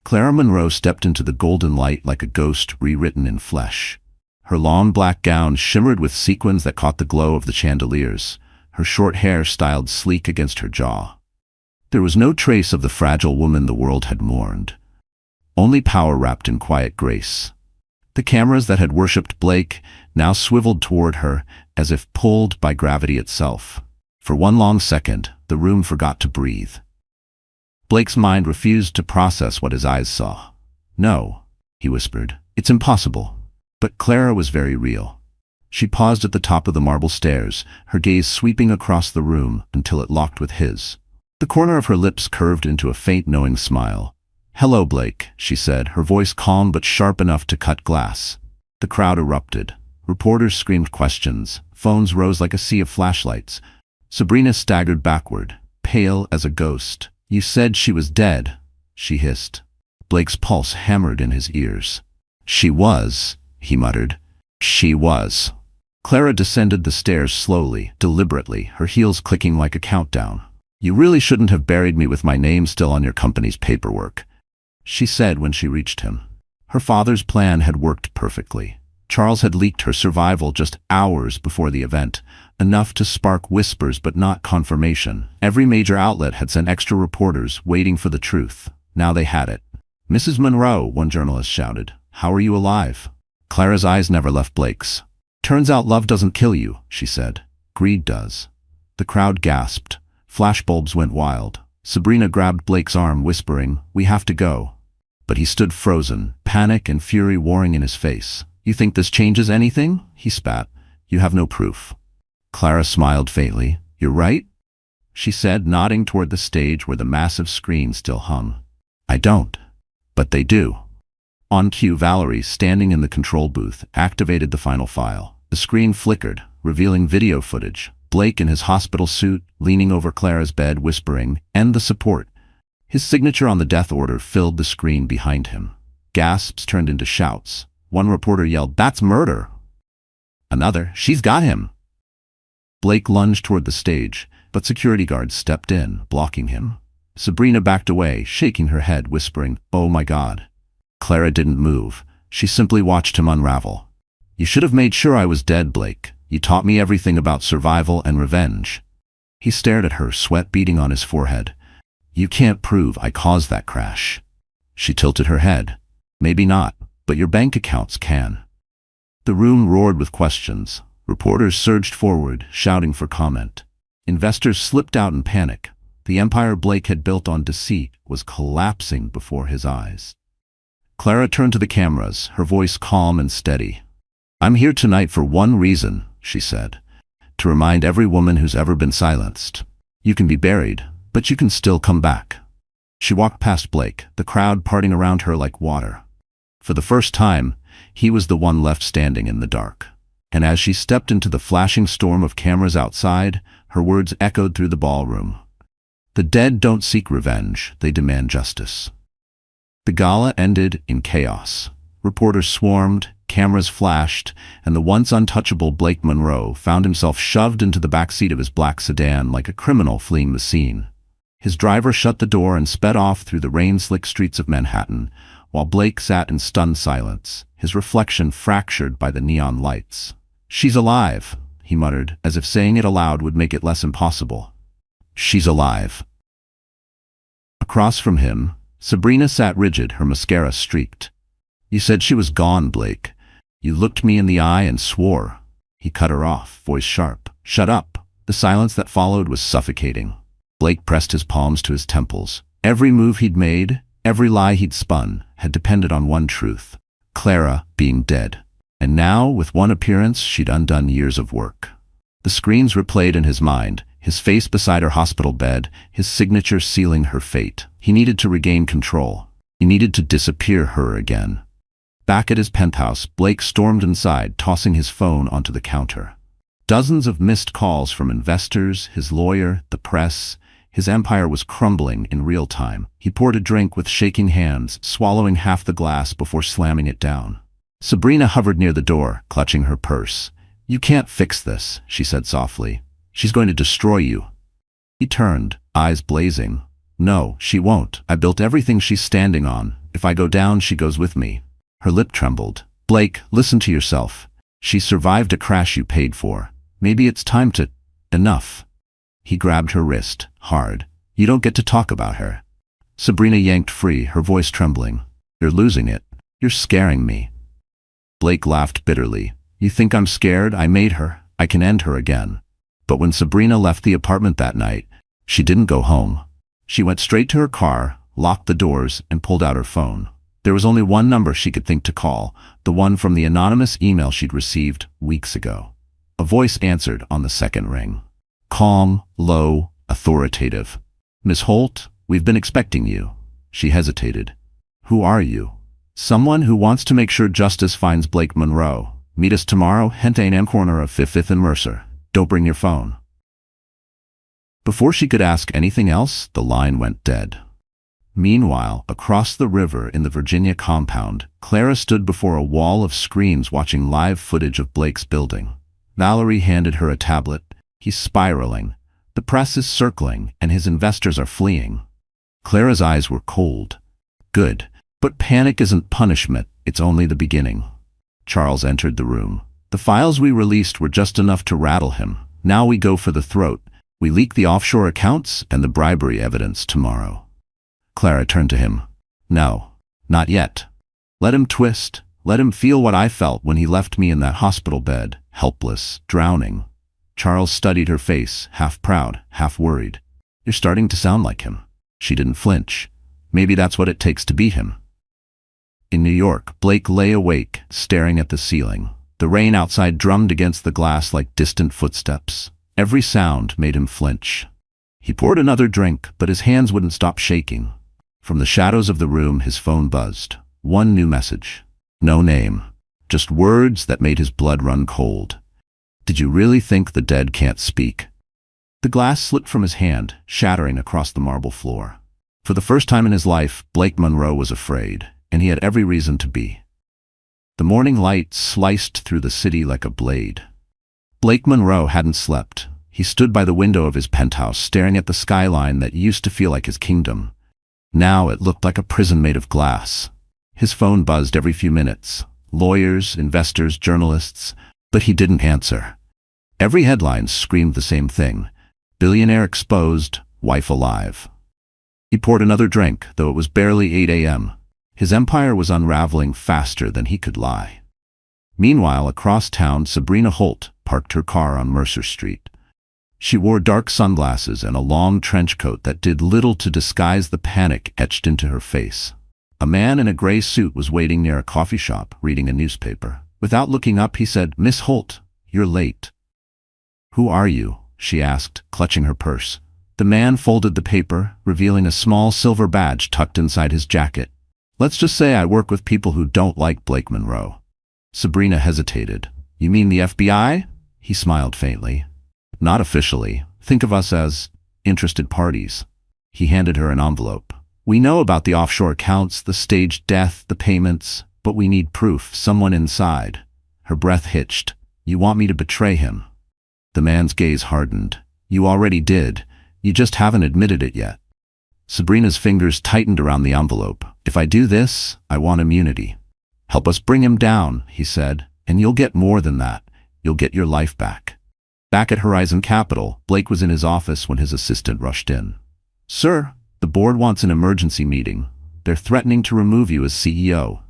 Clara Monroe stepped into the golden light like a ghost rewritten in flesh. Her long black gown shimmered with sequins that caught the glow of the chandeliers, her short hair styled sleek against her jaw. There was no trace of the fragile woman the world had mourned. Only power wrapped in quiet grace. The cameras that had worshipped Blake now swiveled toward her as if pulled by gravity itself. For one long second, the room forgot to breathe. Blake's mind refused to process what his eyes saw. "No," he whispered. "It's impossible." But Clara was very real. She paused at the top of the marble stairs, her gaze sweeping across the room until it locked with his. The corner of her lips curved into a faint, knowing smile. "Hello, Blake," she said, her voice calm but sharp enough to cut glass. The crowd erupted. Reporters screamed questions. Phones rose like a sea of flashlights. Sabrina staggered backward, pale as a ghost. "You said she was dead," she hissed. Blake's pulse hammered in his ears. "She was," he muttered. "She was." Clara descended the stairs slowly, deliberately, her heels clicking like a countdown. "You really shouldn't have buried me with my name still on your company's paperwork," she said when she reached him. Her father's plan had worked perfectly. Charles had leaked her survival just hours before the event, enough to spark whispers but not confirmation. Every major outlet had sent extra reporters waiting for the truth. Now they had it. "Mrs. Monroe," one journalist shouted, "how are you alive?" Clara's eyes never left Blake's. "Turns out love doesn't kill you," she said. "Greed does." The crowd gasped. Flashbulbs went wild. Sabrina grabbed Blake's arm, whispering, "We have to go." But he stood frozen, panic and fury warring in his face. "You think this changes anything?" he spat. "You have no proof." Clara smiled faintly. "You're right," she said, nodding toward the stage where the massive screen still hung. "I don't. But they do." On cue, Valerie, standing in the control booth, activated the final file. The screen flickered, revealing video footage. Blake in his hospital suit, leaning over Clara's bed, whispering, "End the support." His signature on the death order filled the screen behind him. Gasps turned into shouts. One reporter yelled, "That's murder!" Another, "She's got him!" Blake lunged toward the stage, but security guards stepped in, blocking him. Sabrina backed away, shaking her head, whispering, "Oh my God." Clara didn't move. She simply watched him unravel. "You should have made sure I was dead, Blake. You taught me everything about survival and revenge." He stared at her, sweat beading on his forehead. "You can't prove I caused that crash." She tilted her head. "Maybe not, but your bank accounts can." The room roared with questions. Reporters surged forward, shouting for comment. Investors slipped out in panic. The empire Blake had built on deceit was collapsing before his eyes. Clara turned to the cameras, her voice calm and steady. "I'm here tonight for one reason," she said. "To remind every woman who's ever been silenced. You can be buried, but you can still come back." She walked past Blake, the crowd parting around her like water. For the first time, he was the one left standing in the dark. And as she stepped into the flashing storm of cameras outside, her words echoed through the ballroom. "The dead don't seek revenge, they demand justice." The gala ended in chaos. Reporters swarmed, cameras flashed, and the once untouchable Blake Monroe found himself shoved into the backseat of his black sedan like a criminal fleeing the scene. His driver shut the door and sped off through the rain-slick streets of Manhattan, while Blake sat in stunned silence, his reflection fractured by the neon lights. "She's alive," he muttered, as if saying it aloud would make it less impossible. "She's alive." Across from him, Sabrina sat rigid, her mascara streaked. "You said she was gone, Blake. You looked me in the eye and swore." He cut her off, voice sharp. "Shut up." The silence that followed was suffocating. Blake pressed his palms to his temples. Every move he'd made, every lie he'd spun, had depended on one truth: Clara being dead. And now, with one appearance, she'd undone years of work. The screens replayed in his mind, his face beside her hospital bed, his signature sealing her fate. He needed to regain control. He needed to disappear her again. Back at his penthouse, Blake stormed inside, tossing his phone onto the counter. Dozens of missed calls from investors, his lawyer, the press. His empire was crumbling in real time. He poured a drink with shaking hands, swallowing half the glass before slamming it down. Sabrina hovered near the door, clutching her purse. "You can't fix this," she said softly. "She's going to destroy you." He turned, eyes blazing. "No, she won't. I built everything she's standing on. If I go down, she goes with me." Her lip trembled. "Blake, listen to yourself. She survived a crash you paid for. Maybe it's time to... Enough." He grabbed her wrist, hard. "You don't get to talk about her." Sabrina yanked free, her voice trembling. "You're losing it. You're scaring me." Blake laughed bitterly. "You think I'm scared? I made her. I can end her again." But when Sabrina left the apartment that night, she didn't go home. She went straight to her car, locked the doors, and pulled out her phone. There was only one number she could think to call, the one from the anonymous email she'd received weeks ago. A voice answered on the second ring. Calm, low, authoritative. "Miss Holt, we've been expecting you." She hesitated. "Who are you?" "Someone who wants to make sure justice finds Blake Monroe. Meet us tomorrow, Hent corner of 5th and Mercer. Don't bring your phone." Before she could ask anything else, the line went dead. Meanwhile, across the river in the Virginia compound, Clara stood before a wall of screens watching live footage of Blake's building. Valerie handed her a tablet. He's spiraling. The press is circling, and his investors are fleeing. Clara's eyes were cold. Good. But panic isn't punishment, it's only the beginning. Charles entered the room. The files we released were just enough to rattle him. Now we go for the throat. We leak the offshore accounts and the bribery evidence tomorrow. Clara turned to him. No, not yet. Let him twist. Let him feel what I felt when he left me in that hospital bed, helpless, drowning. Charles studied her face, half proud, half worried. You're starting to sound like him. She didn't flinch. Maybe that's what it takes to beat him. In New York, Blake lay awake, staring at the ceiling. The rain outside drummed against the glass like distant footsteps. Every sound made him flinch. He poured another drink, but his hands wouldn't stop shaking. From the shadows of the room, his phone buzzed. One new message. No name. Just words that made his blood run cold. Did you really think the dead can't speak? The glass slipped from his hand, shattering across the marble floor. For the first time in his life, Blake Monroe was afraid, and he had every reason to be. The morning light sliced through the city like a blade. Blake Monroe hadn't slept. He stood by the window of his penthouse, staring at the skyline that used to feel like his kingdom. Now it looked like a prison made of glass. His phone buzzed every few minutes. Lawyers, investors, journalists, but he didn't answer. Every headline screamed the same thing. Billionaire exposed, wife alive. He poured another drink, though it was barely 8 a.m. His empire was unraveling faster than he could lie. Meanwhile, across town, Sabrina Holt parked her car on Mercer Street. She wore dark sunglasses and a long trench coat that did little to disguise the panic etched into her face. A man in a gray suit was waiting near a coffee shop, reading a newspaper. Without looking up, he said, "Miss Holt, you're late." "Who are you?" she asked, clutching her purse. The man folded the paper, revealing a small silver badge tucked inside his jacket. "Let's just say I work with people who don't like Blake Monroe." Sabrina hesitated. "You mean the FBI?" He smiled faintly. "Not officially. Think of us as interested parties." He handed her an envelope. "We know about the offshore accounts, the staged death, the payments, but we need proof, someone inside." Her breath hitched. "You want me to betray him?" The man's gaze hardened. "You already did. You just haven't admitted it yet." Sabrina's fingers tightened around the envelope. "If I do this, I want immunity." "Help us bring him down," he said, "and you'll get more than that. You'll get your life back." Back at Horizon Capital, Blake was in his office when his assistant rushed in. "Sir, the board wants an emergency meeting. They're threatening to remove you as CEO."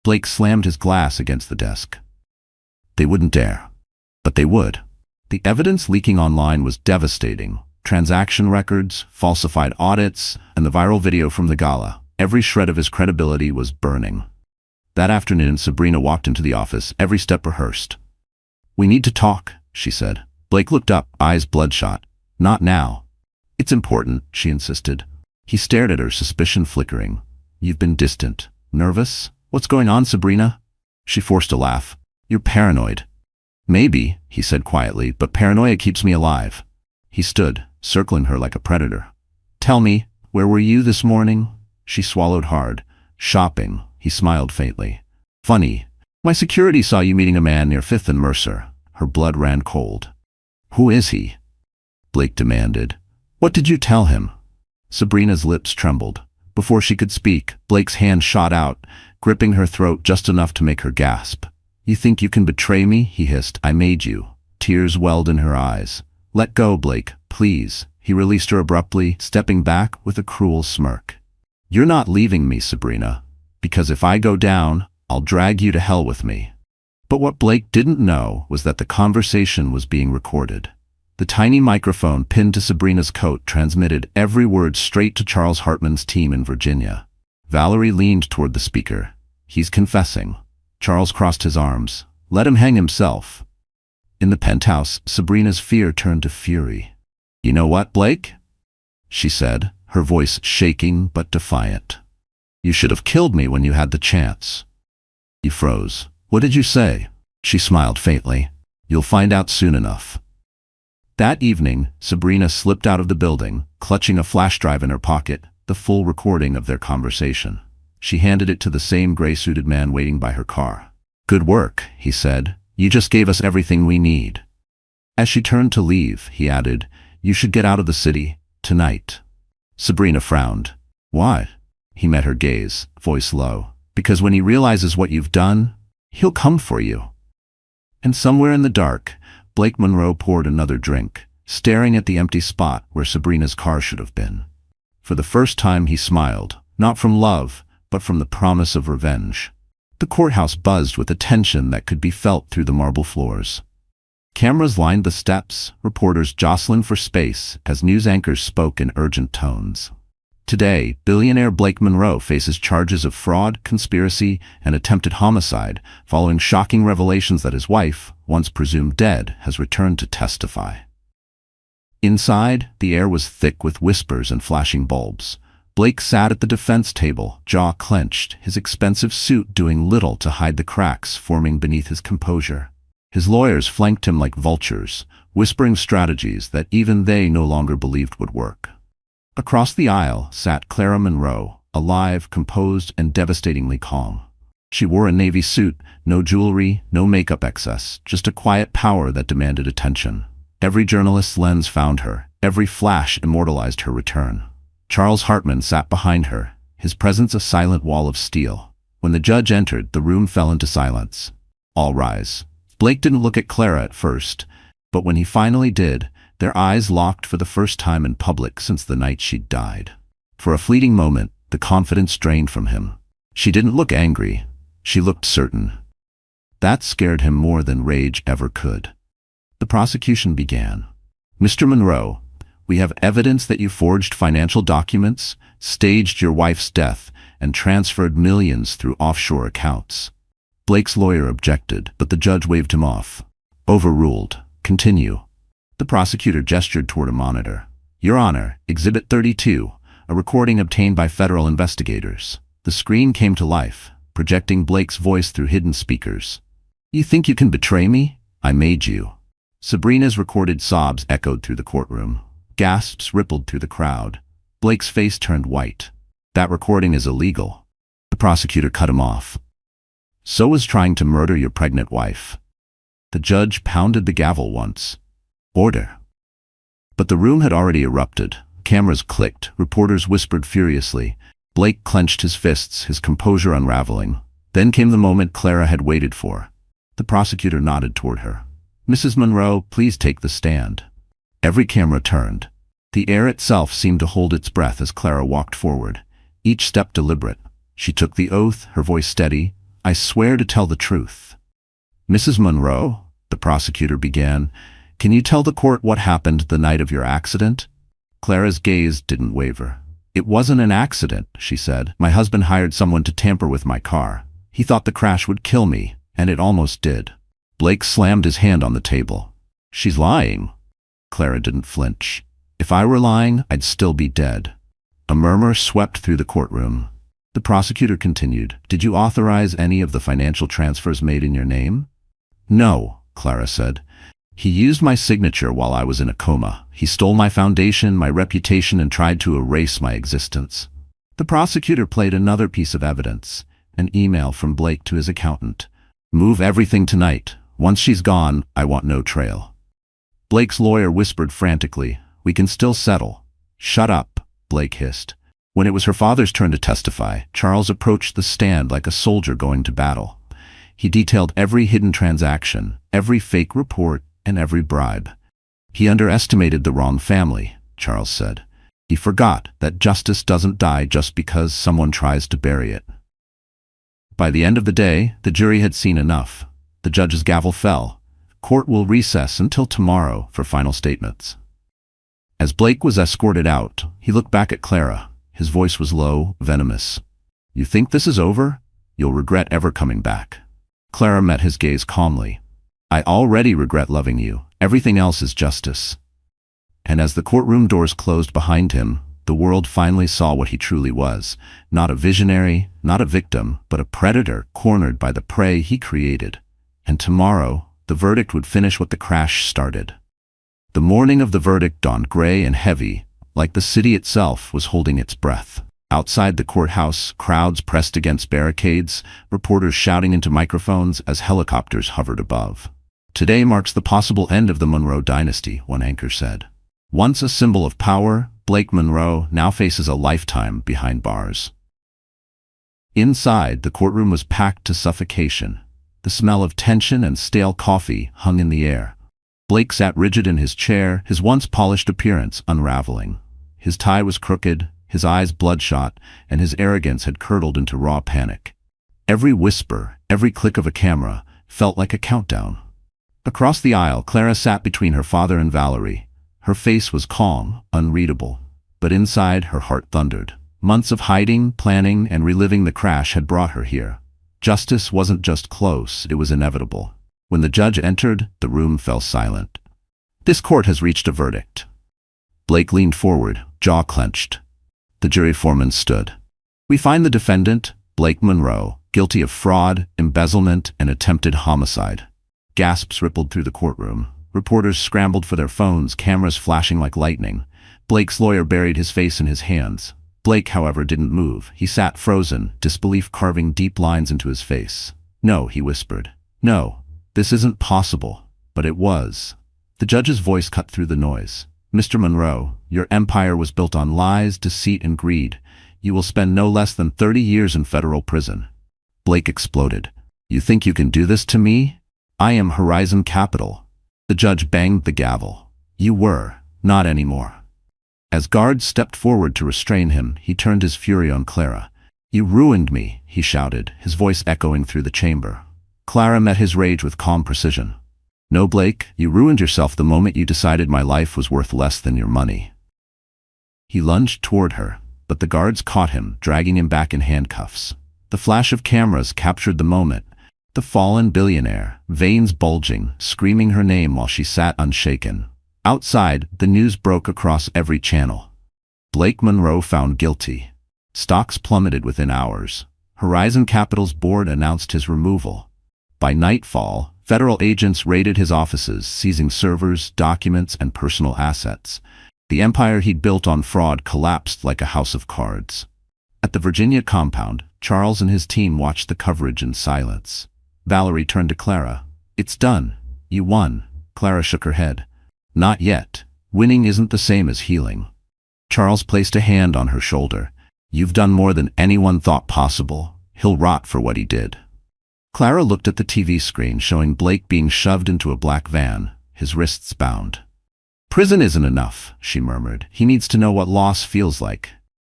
Blake slammed his glass against the desk. They wouldn't dare. But they would. The evidence leaking online was devastating. Transaction records, falsified audits, and the viral video from the gala. Every shred of his credibility was burning. That afternoon, Sabrina walked into the office, every step rehearsed. "We need to talk," she said. Blake looked up, eyes bloodshot. "Not now." "It's important," she insisted. He stared at her, suspicion flickering. "You've been distant. Nervous? What's going on, Sabrina?" She forced a laugh. "You're paranoid." "Maybe," he said quietly, "but paranoia keeps me alive." He stood, circling her like a predator. "Tell me, where were you this morning?" She swallowed hard. "Shopping," he smiled faintly. "Funny. My security saw you meeting a man near 5th and Mercer." Her blood ran cold. "Who is he?" Blake demanded. "What did you tell him?" Sabrina's lips trembled. Before she could speak, Blake's hand shot out, gripping her throat just enough to make her gasp. "You think you can betray me?" he hissed. "I made you." Tears welled in her eyes. "Let go, Blake, please." He released her abruptly, stepping back with a cruel smirk. "You're not leaving me, Sabrina, because if I go down, I'll drag you to hell with me." But what Blake didn't know was that the conversation was being recorded. The tiny microphone pinned to Sabrina's coat transmitted every word straight to Charles Hartman's team in Virginia. Valerie leaned toward the speaker. "He's confessing." Charles crossed his arms. "Let him hang himself." In the penthouse, Sabrina's fear turned to fury. "You know what, Blake?" she said, her voice shaking but defiant. "You should have killed me when you had the chance." He froze. "What did you say?" She smiled faintly. "You'll find out soon enough." That evening, Sabrina slipped out of the building, clutching a flash drive in her pocket, the full recording of their conversation. She handed it to the same gray-suited man waiting by her car. "Good work," he said. "You just gave us everything we need." As she turned to leave, he added, "You should get out of the city, tonight." Sabrina frowned. "Why?" He met her gaze, voice low. "Because when he realizes what you've done, He'll come for you." And somewhere in the dark, Blake Monroe poured another drink, staring at the empty spot where Sabrina's car should have been. For the first time he smiled, not from love, but from the promise of revenge. The courthouse buzzed with a tension that could be felt through the marble floors. Cameras lined the steps, reporters jostling for space as news anchors spoke in urgent tones. Today, billionaire Blake Monroe faces charges of fraud, conspiracy, and attempted homicide, following shocking revelations that his wife, once presumed dead, has returned to testify. Inside, the air was thick with whispers and flashing bulbs. Blake sat at the defense table, jaw clenched, his expensive suit doing little to hide the cracks forming beneath his composure. His lawyers flanked him like vultures, whispering strategies that even they no longer believed would work. Across the aisle sat Clara Monroe, alive, composed, and devastatingly calm. She wore a navy suit, no jewelry, no makeup excess, just a quiet power that demanded attention. Every journalist's lens found her, every flash immortalized her return. Charles Hartman sat behind her, his presence a silent wall of steel. When the judge entered, the room fell into silence. "All rise." Blake didn't look at Clara at first, but when he finally did, their eyes locked for the first time in public since the night she'd died. For a fleeting moment, the confidence drained from him. She didn't look angry. She looked certain. That scared him more than rage ever could. The prosecution began. "Mr. Monroe, we have evidence that you forged financial documents, staged your wife's death, and transferred millions through offshore accounts." Blake's lawyer objected, but the judge waved him off. "Overruled. Continue." The prosecutor gestured toward a monitor. "Your Honor, Exhibit 32, a recording obtained by federal investigators." The screen came to life, projecting Blake's voice through hidden speakers. "You think you can betray me? I made you." Sabrina's recorded sobs echoed through the courtroom. Gasps rippled through the crowd. Blake's face turned white. "That recording is illegal." The prosecutor cut him off. "So is trying to murder your pregnant wife." The judge pounded the gavel once. "Order." But the room had already erupted. Cameras clicked, reporters whispered furiously. Blake clenched his fists, his composure unraveling. Then came the moment Clara had waited for. The prosecutor nodded toward her. "Mrs. Monroe, please take the stand." Every camera turned. The air itself seemed to hold its breath as Clara walked forward, each step deliberate. She took the oath, her voice steady. "I swear to tell the truth." "Mrs. Monroe," the prosecutor began, "can you tell the court what happened the night of your accident?" Clara's gaze didn't waver. "It wasn't an accident," she said. "My husband hired someone to tamper with my car. He thought the crash would kill me, and it almost did." Blake slammed his hand on the table. "She's lying." Clara didn't flinch. "If I were lying, I'd still be dead." A murmur swept through the courtroom. The prosecutor continued. "Did you authorize any of the financial transfers made in your name?" "No," Clara said. "He used my signature while I was in a coma. He stole my foundation, my reputation, and tried to erase my existence." The prosecutor played another piece of evidence, an email from Blake to his accountant. "Move everything tonight. Once she's gone, I want no trail." Blake's lawyer whispered frantically, "We can still settle." "Shut up," Blake hissed. When it was her father's turn to testify, Charles approached the stand like a soldier going to battle. He detailed every hidden transaction, every fake report, and every bribe. "He underestimated the wrong family," Charles said. "He forgot that justice doesn't die just because someone tries to bury it." By the end of the day, the jury had seen enough. The judge's gavel fell. Court will recess until tomorrow for final statements. As Blake was escorted out, he looked back at Clara. His voice was low, venomous. "You think this is over? You'll regret ever coming back." Clara met his gaze calmly. "I already regret loving you. Everything else is justice." And as the courtroom doors closed behind him, the world finally saw what he truly was. Not a visionary, not a victim, but a predator cornered by the prey he created. And tomorrow, the verdict would finish what the crash started. The morning of the verdict dawned gray and heavy, like the city itself was holding its breath. Outside the courthouse, crowds pressed against barricades, reporters shouting into microphones as helicopters hovered above. "Today marks the possible end of the Monroe dynasty," one anchor said. Once a symbol of power, Blake Monroe now faces a lifetime behind bars. Inside, the courtroom was packed to suffocation. The smell of tension and stale coffee hung in the air. Blake sat rigid in his chair, his once polished appearance unraveling. His tie was crooked, his eyes bloodshot, and his arrogance had curdled into raw panic. Every whisper, every click of a camera, felt like a countdown. Across the aisle, Clara sat between her father and Valerie. Her face was calm, unreadable, but inside her heart thundered. Months of hiding, planning, and reliving the crash had brought her here. Justice wasn't just close, it was inevitable. When the judge entered, the room fell silent. "This court has reached a verdict." Blake leaned forward, jaw clenched. The jury foreman stood. "We find the defendant, Blake Monroe, guilty of fraud, embezzlement, and attempted homicide." Gasps rippled through the courtroom. Reporters scrambled for their phones, cameras flashing like lightning. Blake's lawyer buried his face in his hands. Blake, however, didn't move. He sat frozen, disbelief carving deep lines into his face. "No," he whispered. "No, this isn't possible." But it was. The judge's voice cut through the noise. "Mr. Monroe, your empire was built on lies, deceit, and greed. You will spend no less than 30 years in federal prison." Blake exploded. "You think you can do this to me? I am Horizon Capital." The judge banged the gavel. "You were, not anymore." As guards stepped forward to restrain him, he turned his fury on Clara. "You ruined me," he shouted, his voice echoing through the chamber. Clara met his rage with calm precision. "No, Blake, you ruined yourself the moment you decided my life was worth less than your money." He lunged toward her, but the guards caught him, dragging him back in handcuffs. The flash of cameras captured the moment. The fallen billionaire, veins bulging, screaming her name while she sat unshaken. Outside, the news broke across every channel. Blake Monroe found guilty. Stocks plummeted within hours. Horizon Capital's board announced his removal. By nightfall, federal agents raided his offices, seizing servers, documents, and personal assets. The empire he'd built on fraud collapsed like a house of cards. At the Virginia compound, Charles and his team watched the coverage in silence. Valerie turned to Clara. "It's done. You won." Clara shook her head. "Not yet. Winning isn't the same as healing." Charles placed a hand on her shoulder. "You've done more than anyone thought possible. He'll rot for what he did." Clara looked at the TV screen showing Blake being shoved into a black van, his wrists bound. "Prison isn't enough," she murmured. "He needs to know what loss feels like."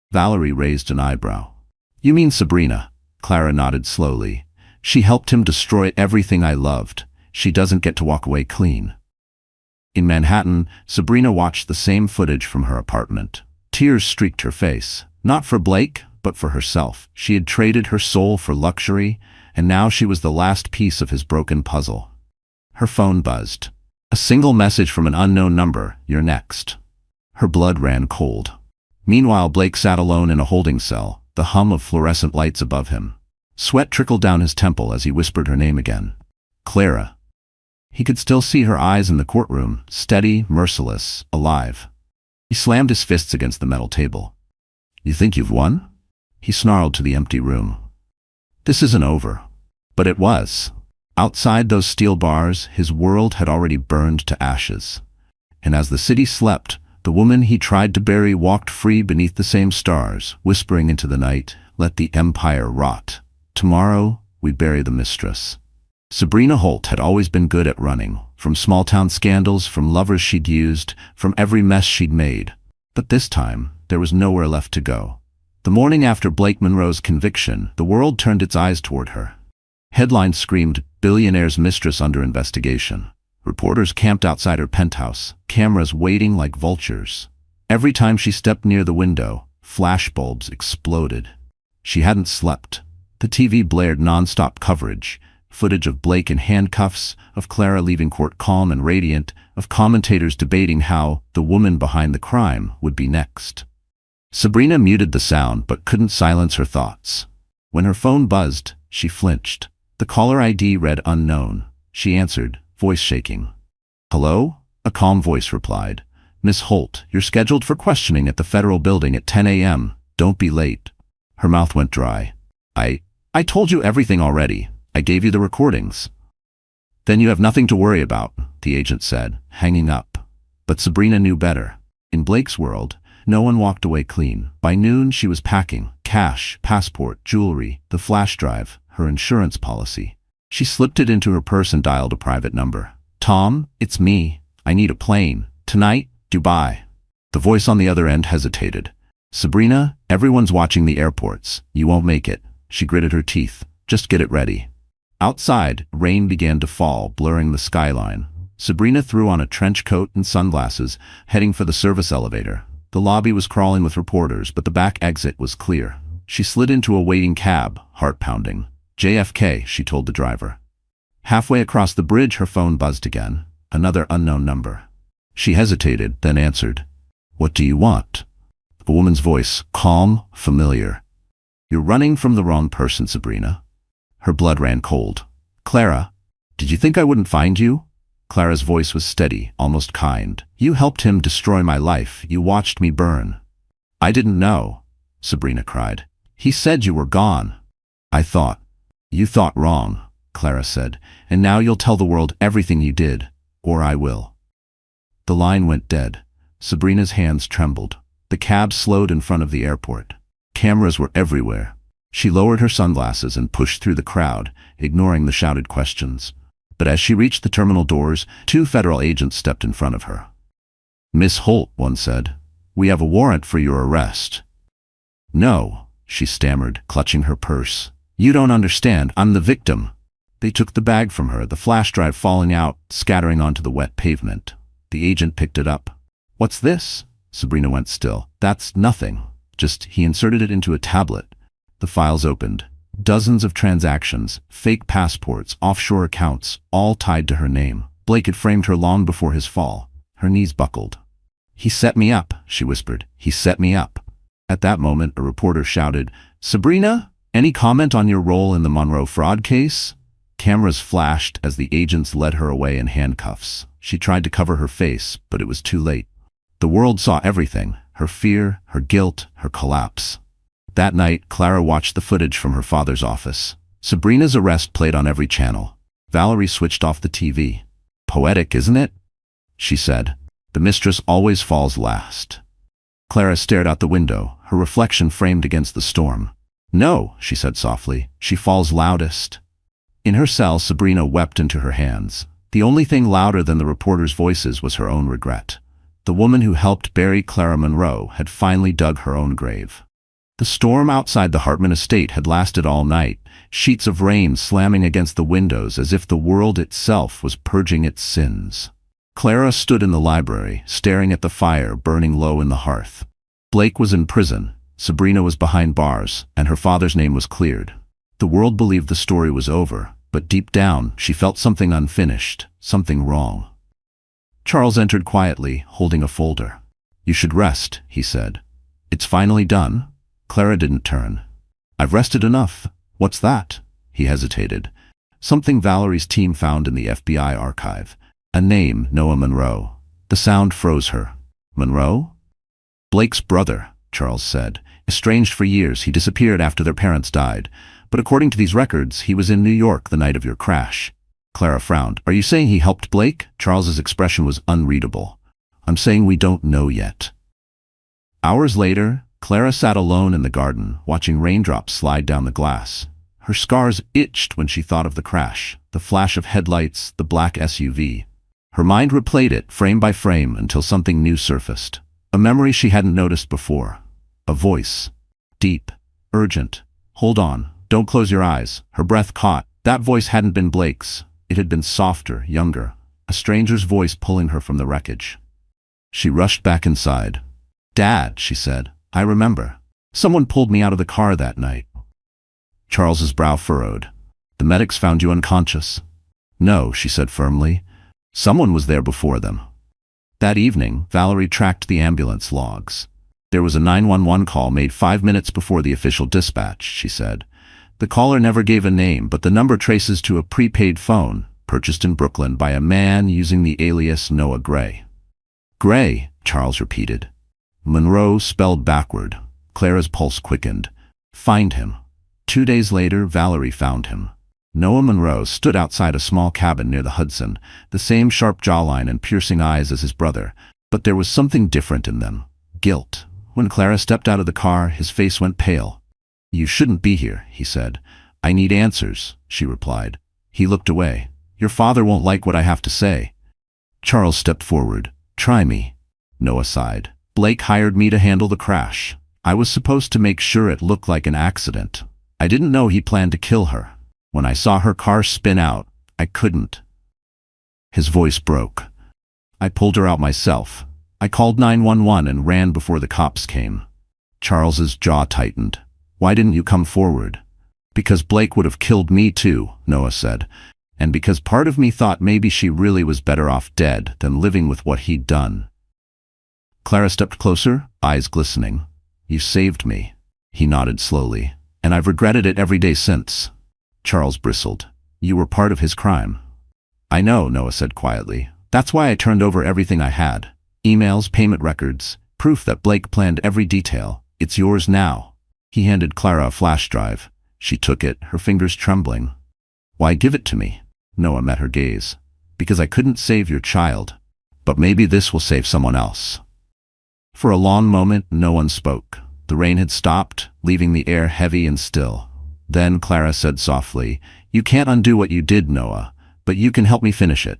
Valerie raised an eyebrow. "You mean Sabrina?" Clara nodded slowly. "She helped him destroy everything I loved. She doesn't get to walk away clean." In Manhattan, Sabrina watched the same footage from her apartment. Tears streaked her face. Not for Blake, but for herself. She had traded her soul for luxury, and now she was the last piece of his broken puzzle. Her phone buzzed. A single message from an unknown number, "You're next." Her blood ran cold. Meanwhile, Blake sat alone in a holding cell, the hum of fluorescent lights above him. Sweat trickled down his temple as he whispered her name again. "Clara." He could still see her eyes in the courtroom, steady, merciless, alive. He slammed his fists against the metal table. "You think you've won?" He snarled to the empty room. "This isn't over." But it was. Outside those steel bars, his world had already burned to ashes. And as the city slept, the woman he tried to bury walked free beneath the same stars, whispering into the night, "Let the empire rot. Tomorrow, we bury the mistress." Sabrina Holt had always been good at running, from small-town scandals, from lovers she'd used, from every mess she'd made. But this time, there was nowhere left to go. The morning after Blake Monroe's conviction, the world turned its eyes toward her. Headlines screamed, "Billionaire's mistress under investigation." Reporters camped outside her penthouse, cameras waiting like vultures. Every time she stepped near the window, flashbulbs exploded. She hadn't slept. The TV blared non-stop coverage. Footage of Blake in handcuffs, of Clara leaving court calm and radiant, of commentators debating how the woman behind the crime would be next. Sabrina muted the sound but couldn't silence her thoughts. When her phone buzzed, she flinched. The caller ID read unknown. She answered, voice shaking. "Hello?" A calm voice replied. "Miss Holt, you're scheduled for questioning at the federal building at 10 a.m. Don't be late." Her mouth went dry. I told you everything already. I gave you the recordings." "Then you have nothing to worry about," the agent said, hanging up. But Sabrina knew better. In Blake's world, no one walked away clean. By noon, she was packing. Cash, passport, jewelry, the flash drive, her insurance policy. She slipped it into her purse and dialed a private number. "Tom, it's me. I need a plane. Tonight, Dubai." The voice on the other end hesitated. "Sabrina, everyone's watching the airports. You won't make it." She gritted her teeth. "Just get it ready." Outside, rain began to fall, blurring the skyline. Sabrina threw on a trench coat and sunglasses, heading for the service elevator. The lobby was crawling with reporters, but the back exit was clear. She slid into a waiting cab, heart pounding. "JFK," she told the driver. Halfway across the bridge, her phone buzzed again. Another unknown number. She hesitated, then answered. "What do you want?" A woman's voice, calm, familiar. "You're running from the wrong person, Sabrina." Her blood ran cold. "Clara, did you think I wouldn't find you?" Clara's voice was steady, almost kind. "You helped him destroy my life. You watched me burn." "I didn't know," Sabrina cried. "He said you were gone." "I thought." "You thought wrong," Clara said, "and now you'll tell the world everything you did, or I will." The line went dead. Sabrina's hands trembled. The cab slowed in front of the airport. Cameras were everywhere. She lowered her sunglasses and pushed through the crowd, ignoring the shouted questions. But as she reached the terminal doors, 2 federal agents stepped in front of her. "Miss Holt," one said, "we have a warrant for your arrest." "No," she stammered, clutching her purse. "You don't understand. I'm the victim." They took the bag from her, the flash drive falling out, scattering onto the wet pavement. The agent picked it up. "What's this?" Sabrina went still. "That's nothing. Just," he inserted it into a tablet. The files opened. Dozens of transactions, fake passports, offshore accounts, all tied to her name. Blake had framed her long before his fall. Her knees buckled. "He set me up," she whispered. "He set me up." At that moment, a reporter shouted, "Sabrina, any comment on your role in the Monroe fraud case?" Cameras flashed as the agents led her away in handcuffs. She tried to cover her face, but it was too late. The world saw everything, her fear, her guilt, her collapse. That night, Clara watched the footage from her father's office. Sabrina's arrest played on every channel. Valerie switched off the TV. "Poetic, isn't it?" she said. "The mistress always falls last." Clara stared out the window, her reflection framed against the storm. "No," she said softly, "she falls loudest." In her cell, Sabrina wept into her hands. The only thing louder than the reporters' voices was her own regret. The woman who helped bury Clara Monroe had finally dug her own grave. The storm outside the Hartman estate had lasted all night, sheets of rain slamming against the windows as if the world itself was purging its sins. Clara stood in the library, staring at the fire burning low in the hearth. Blake was in prison, Sabrina was behind bars, and her father's name was cleared. The world believed the story was over, but deep down she felt something unfinished, something wrong. Charles entered quietly, holding a folder. "You should rest," he said. "It's finally done?" Clara didn't turn. "I've rested enough." "What's that?" He hesitated. "Something Valerie's team found in the FBI archive. A name, Noah Monroe." The sound froze her. "Monroe?" "Blake's brother," Charles said. "Estranged for years, he disappeared after their parents died. But according to these records, he was in New York the night of your crash." Clara frowned. "Are you saying he helped Blake?" Charles's expression was unreadable. "I'm saying we don't know yet." Hours later, Clara sat alone in the garden, watching raindrops slide down the glass. Her scars itched when she thought of the crash, the flash of headlights, the black SUV. Her mind replayed it, frame by frame, until something new surfaced. A memory she hadn't noticed before. A voice. Deep. Urgent. "Hold on. Don't close your eyes." Her breath caught. That voice hadn't been Blake's. It had been softer, younger. A stranger's voice pulling her from the wreckage. She rushed back inside. "Dad," she said, "I remember. Someone pulled me out of the car that night." Charles's brow furrowed. "The medics found you unconscious." "No," she said firmly. "Someone was there before them." That evening, Valerie tracked the ambulance logs. There was a 911 call made 5 minutes before the official dispatch, she said. The caller never gave a name, but the number traces to a prepaid phone, purchased in Brooklyn by a man using the alias Noah Gray. "Gray," Charles repeated. Monroe spelled backward. Clara's pulse quickened. "Find him." 2 days later, Valerie found him. Noah Monroe stood outside a small cabin near the Hudson, the same sharp jawline and piercing eyes as his brother, but there was something different in them. Guilt. When Clara stepped out of the car, his face went pale. "You shouldn't be here," he said. "I need answers," she replied. He looked away. Your father won't like what I have to say. Charles stepped forward. Try me. Noah sighed. Blake hired me to handle the crash. I was supposed to make sure it looked like an accident. I didn't know he planned to kill her. When I saw her car spin out, I couldn't. His voice broke. I pulled her out myself. I called 911 and ran before the cops came. Charles's jaw tightened. Why didn't you come forward? Because Blake would have killed me too, Noah said. And because part of me thought maybe she really was better off dead than living with what he'd done. Clara stepped closer, eyes glistening. You saved me. He nodded slowly. And I've regretted it every day since. Charles bristled. You were part of his crime. I know, Noah said quietly. That's why I turned over everything I had. Emails, payment records, proof that Blake planned every detail. It's yours now. He handed Clara a flash drive. She took it, her fingers trembling. Why give it to me? Noah met her gaze. Because I couldn't save your child. But maybe this will save someone else. For a long moment, no one spoke. The rain had stopped, leaving the air heavy and still. Then Clara said softly, You can't undo what you did, Noah, but you can help me finish it.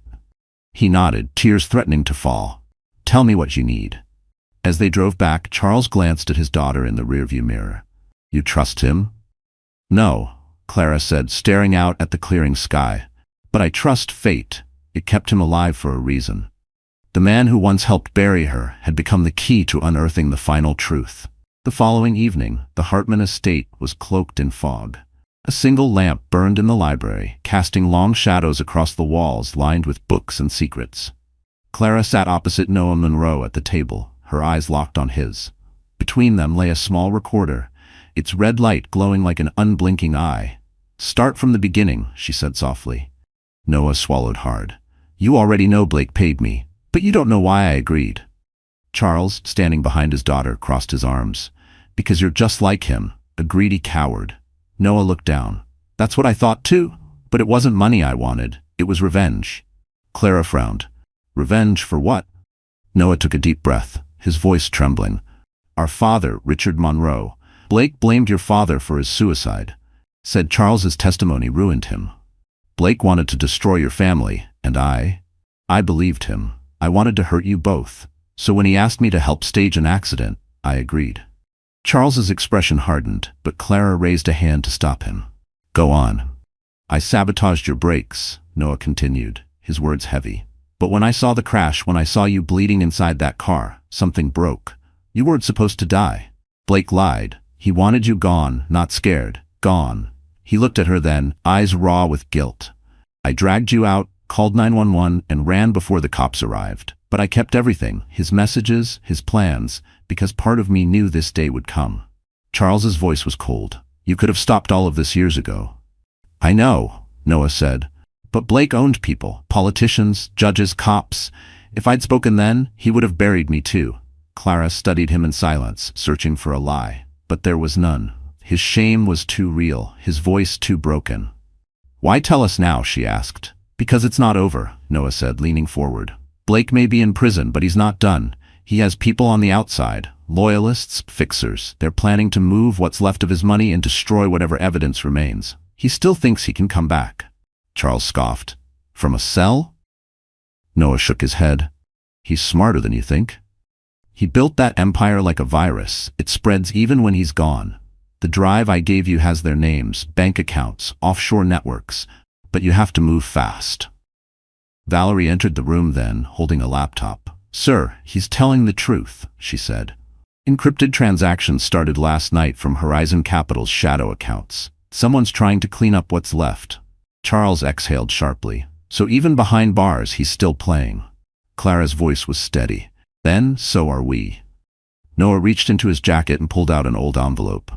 He nodded, tears threatening to fall. Tell me what you need. As they drove back, Charles glanced at his daughter in the rearview mirror. You trust him? No, Clara said, staring out at the clearing sky. But I trust fate. It kept him alive for a reason. The man who once helped bury her had become the key to unearthing the final truth. The following evening, the Hartman estate was cloaked in fog. A single lamp burned in the library, casting long shadows across the walls lined with books and secrets. Clara sat opposite Noah Monroe at the table, her eyes locked on his. Between them lay a small recorder, its red light glowing like an unblinking eye. Start from the beginning, she said softly. Noah swallowed hard. You already know Blake paid me, but you don't know why I agreed. Charles, standing behind his daughter, crossed his arms. Because you're just like him, a greedy coward. Noah looked down. That's what I thought too, but it wasn't money I wanted. It was revenge. Clara frowned. Revenge for what? Noah took a deep breath, his voice trembling. Our father, Richard Monroe. Blake blamed your father for his suicide. Said Charles's testimony ruined him. Blake wanted to destroy your family, and I believed him. I wanted to hurt you both. So when he asked me to help stage an accident, I agreed. Charles's expression hardened, but Clara raised a hand to stop him. Go on. I sabotaged your brakes, Noah continued, his words heavy. But when I saw the crash, when I saw you bleeding inside that car, something broke. You weren't supposed to die. Blake lied. He wanted you gone, not scared. Gone. He looked at her then, eyes raw with guilt. I dragged you out, called 911, and ran before the cops arrived. But I kept everything, his messages, his plans, because part of me knew this day would come. Charles's voice was cold. You could have stopped all of this years ago. I know, Noah said. But Blake owned people, politicians, judges, cops. If I'd spoken then, he would have buried me too. Clara studied him in silence, searching for a lie. But there was none. His shame was too real, his voice too broken. Why tell us now, she asked. Because it's not over, Noah said, leaning forward. Blake may be in prison, but he's not done. He has people on the outside, loyalists, fixers. They're planning to move what's left of his money and destroy whatever evidence remains. He still thinks he can come back. Charles scoffed. From a cell? Noah shook his head. He's smarter than you think. He built that empire like a virus. It spreads even when he's gone. The drive I gave you has their names, bank accounts, offshore networks. But you have to move fast. Valerie entered the room then, holding a laptop. Sir, he's telling the truth, she said. Encrypted transactions started last night from Horizon Capital's shadow accounts. Someone's trying to clean up what's left. Charles exhaled sharply. So even behind bars, he's still playing. Clara's voice was steady. Then, so are we. Noah reached into his jacket and pulled out an old envelope.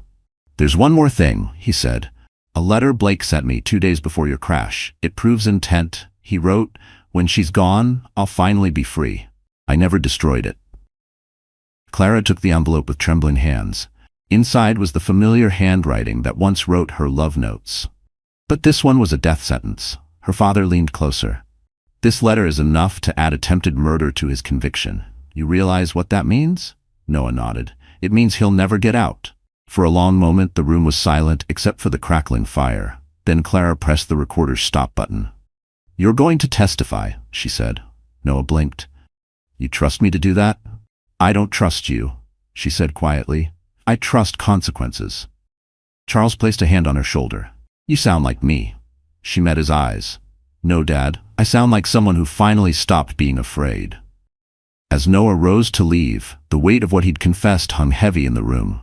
There's one more thing, he said. A letter Blake sent me 2 days before your crash. It proves intent. He wrote, when she's gone, I'll finally be free. I never destroyed it. Clara took the envelope with trembling hands. Inside was the familiar handwriting that once wrote her love notes. But this one was a death sentence. Her father leaned closer. This letter is enough to add attempted murder to his conviction. You realize what that means? Noah nodded. It means he'll never get out. For a long moment, the room was silent except for the crackling fire. Then Clara pressed the recorder's stop button. "You're going to testify," she said. Noah blinked. "You trust me to do that?" "I don't trust you," she said quietly. "I trust consequences." Charles placed a hand on her shoulder. "You sound like me." She met his eyes. "No, Dad, I sound like someone who finally stopped being afraid." As Noah rose to leave, the weight of what he'd confessed hung heavy in the room.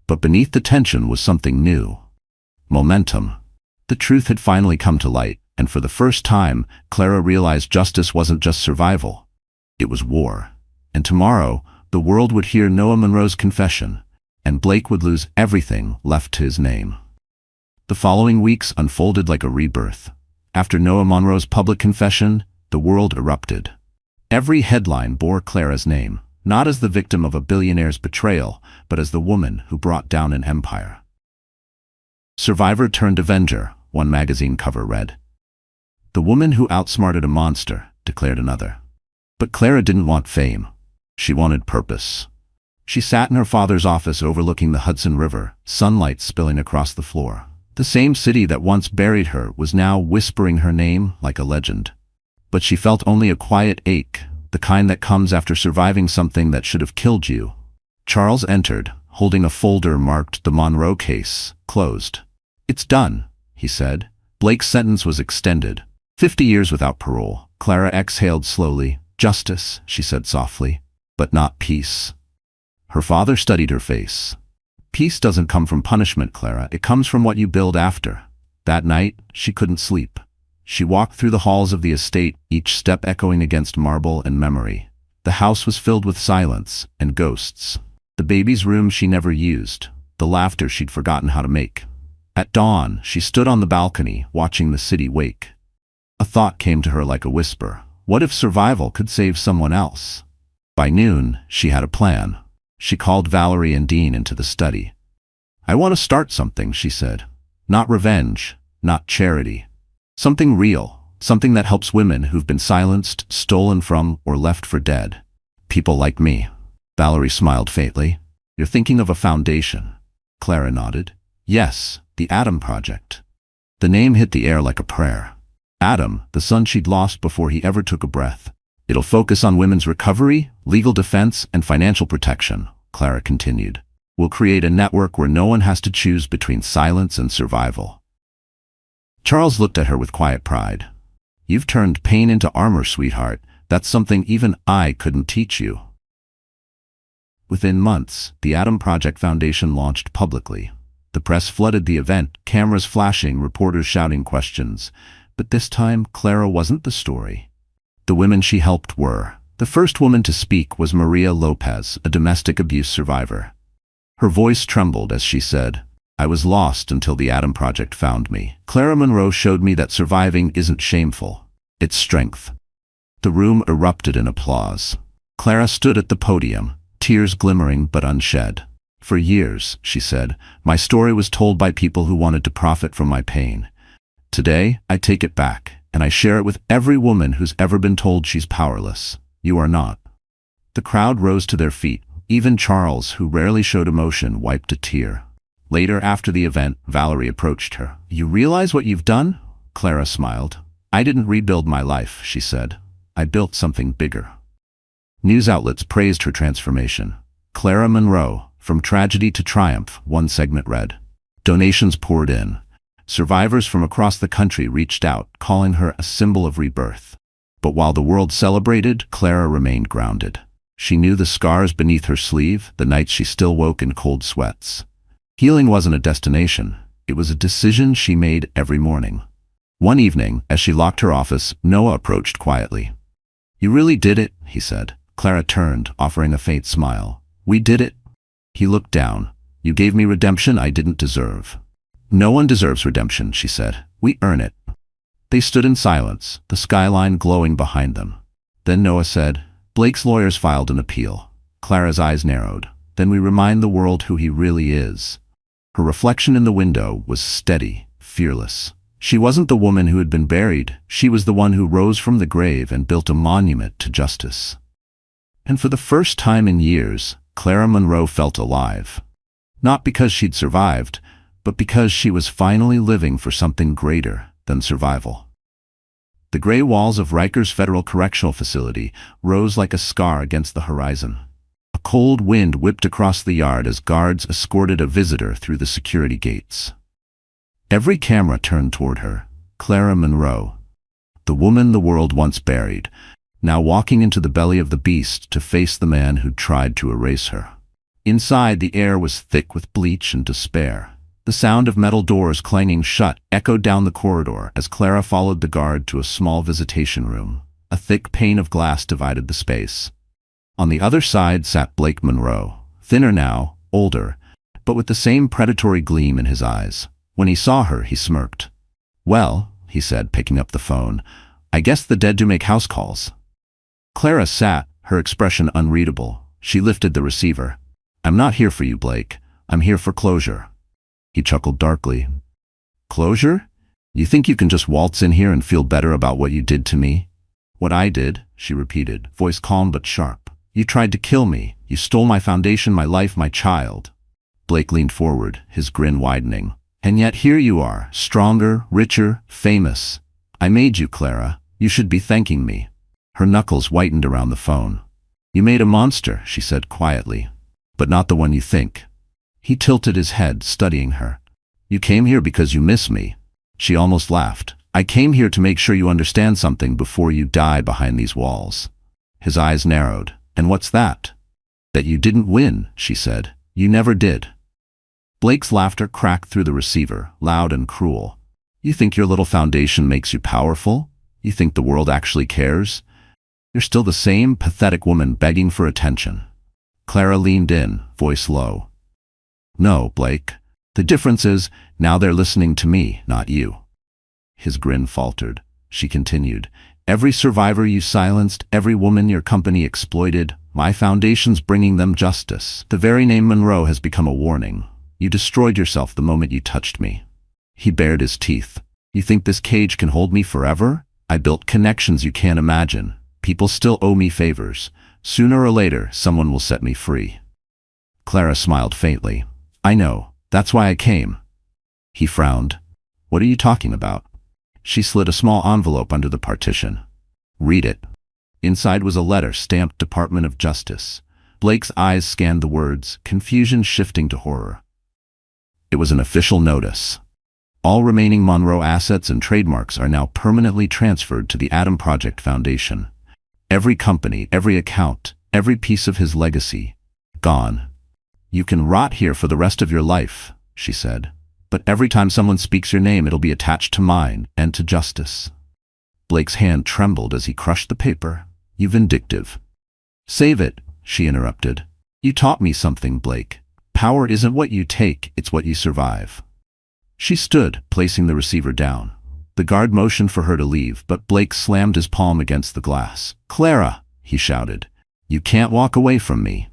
But beneath the tension was something new. Momentum. The truth had finally come to light, and for the first time, Clara realized justice wasn't just survival. It was war. And tomorrow, the world would hear Noah Monroe's confession, and Blake would lose everything left to his name. The following weeks unfolded like a rebirth. After Noah Monroe's public confession, the world erupted. Every headline bore Clara's name, not as the victim of a billionaire's betrayal, but as the woman who brought down an empire. "Survivor turned Avenger," one magazine cover read. "The woman who outsmarted a monster," declared another. But Clara didn't want fame. She wanted purpose. She sat in her father's office overlooking the Hudson River, sunlight spilling across the floor. The same city that once buried her was now whispering her name like a legend. But she felt only a quiet ache, the kind that comes after surviving something that should have killed you. Charles entered, holding a folder marked "The Monroe Case, Closed." "It's done," he said. Blake's sentence was extended. 50 years without parole. Clara exhaled slowly. "Justice," she said softly, "but not peace." Her father studied her face. "Peace doesn't come from punishment, Clara. It comes from what you build after." That night, she couldn't sleep. She walked through the halls of the estate, each step echoing against marble and memory. The house was filled with silence and ghosts. The baby's room she never used, the laughter she'd forgotten how to make. At dawn, she stood on the balcony, watching the city wake. A thought came to her like a whisper. What if survival could save someone else? By noon, she had a plan. She called Valerie and Dean into the study. "I want to start something," she said. "Not revenge, not charity. Something real, something that helps women who've been silenced, stolen from, or left for dead. People like me." Valerie smiled faintly. "You're thinking of a foundation." Clara nodded. "Yes, the Adam Project." The name hit the air like a prayer. Adam, the son she'd lost before he ever took a breath. "It'll focus on women's recovery, legal defense, and financial protection," Clara continued. "We'll create a network where no one has to choose between silence and survival." Charles looked at her with quiet pride. "You've turned pain into armor, sweetheart. That's something even I couldn't teach you." Within months, the Adam Project Foundation launched publicly. The press flooded the event, cameras flashing, reporters shouting questions. But this time, Clara wasn't the story. The women she helped were. The first woman to speak was Maria Lopez, a domestic abuse survivor. Her voice trembled as she said, "I was lost until the Adam Project found me. Clara Monroe showed me that surviving isn't shameful. It's strength." The room erupted in applause. Clara stood at the podium, tears glimmering but unshed. "For years," she said, "my story was told by people who wanted to profit from my pain. Today, I take it back, and I share it with every woman who's ever been told she's powerless. You are not." The crowd rose to their feet. Even Charles, who rarely showed emotion, wiped a tear. Later, after the event, Valerie approached her. "You realize what you've done?" Clara smiled. "I didn't rebuild my life," she said. "I built something bigger." News outlets praised her transformation. "Clara Monroe, from tragedy to triumph," one segment read. Donations poured in. Survivors from across the country reached out, calling her a symbol of rebirth. But while the world celebrated, Clara remained grounded. She knew the scars beneath her sleeve, the nights she still woke in cold sweats. Healing wasn't a destination. It was a decision she made every morning. One evening, as she locked her office, Noah approached quietly. "You really did it," he said. Clara turned, offering a faint smile. "We did it." He looked down. "You gave me redemption I didn't deserve." "No one deserves redemption," she said. "We earn it." They stood in silence, the skyline glowing behind them. Then Noah said, "Blake's lawyers filed an appeal." Clara's eyes narrowed. "Then we remind the world who he really is." Her reflection in the window was steady, fearless. She wasn't the woman who had been buried. She was the one who rose from the grave and built a monument to justice. And for the first time in years, Clara Monroe felt alive. Not because she'd survived, but because she was finally living for something greater than survival. The gray walls of Rikers Federal Correctional Facility rose like a scar against the horizon. A cold wind whipped across the yard as guards escorted a visitor through the security gates. Every camera turned toward her, Clara Monroe, the woman the world once buried, now walking into the belly of the beast to face the man who'd tried to erase her. Inside, the air was thick with bleach and despair. The sound of metal doors clanging shut echoed down the corridor as Clara followed the guard to a small visitation room. A thick pane of glass divided the space. On the other side sat Blake Monroe, thinner now, older, but with the same predatory gleam in his eyes. When he saw her, he smirked. "Well," he said, picking up the phone, "I guess the dead do make house calls." Clara sat, her expression unreadable. She lifted the receiver. "I'm not here for you, Blake. I'm here for closure." He chuckled darkly. "Closure? You think you can just waltz in here and feel better about what you did to me?" "What I did," she repeated, voice calm but sharp. "You tried to kill me. You stole my foundation, my life, my child." Blake leaned forward, his grin widening. "And yet here you are, stronger, richer, famous. I made you, Clara. You should be thanking me." Her knuckles whitened around the phone. "You made a monster," she said quietly, "but not the one you think." He tilted his head, studying her. "You came here because you miss me." She almost laughed. "I came here to make sure you understand something before you die behind these walls." His eyes narrowed. "And what's that?" "That you didn't win," she said. "You never did." Blake's laughter cracked through the receiver, loud and cruel. "You think your little foundation makes you powerful? You think the world actually cares? You're still the same pathetic woman begging for attention." Clara leaned in, voice low. "No, Blake. The difference is, now they're listening to me, not you." His grin faltered. She continued, "Every survivor you silenced, every woman your company exploited, my foundation's bringing them justice. The very name Monroe has become a warning. You destroyed yourself the moment you touched me." He bared his teeth. "You think this cage can hold me forever? I built connections you can't imagine. People still owe me favors. Sooner or later, someone will set me free." Clara smiled faintly. "I know. That's why I came." He frowned. "What are you talking about?" She slid a small envelope under the partition. "Read it." Inside was a letter stamped Department of Justice. Blake's eyes scanned the words, confusion shifting to horror. It was an official notice. All remaining Monroe assets and trademarks are now permanently transferred to the Atom Project Foundation. Every company, every account, every piece of his legacy, gone. "You can rot here for the rest of your life," she said. "But every time someone speaks your name, it'll be attached to mine and to justice." Blake's hand trembled as he crushed the paper. "You vindictive." "Save it," she interrupted. "You taught me something, Blake. Power isn't what you take, it's what you survive." She stood, placing the receiver down. The guard motioned for her to leave, but Blake slammed his palm against the glass. "Clara," he shouted, "you can't walk away from me."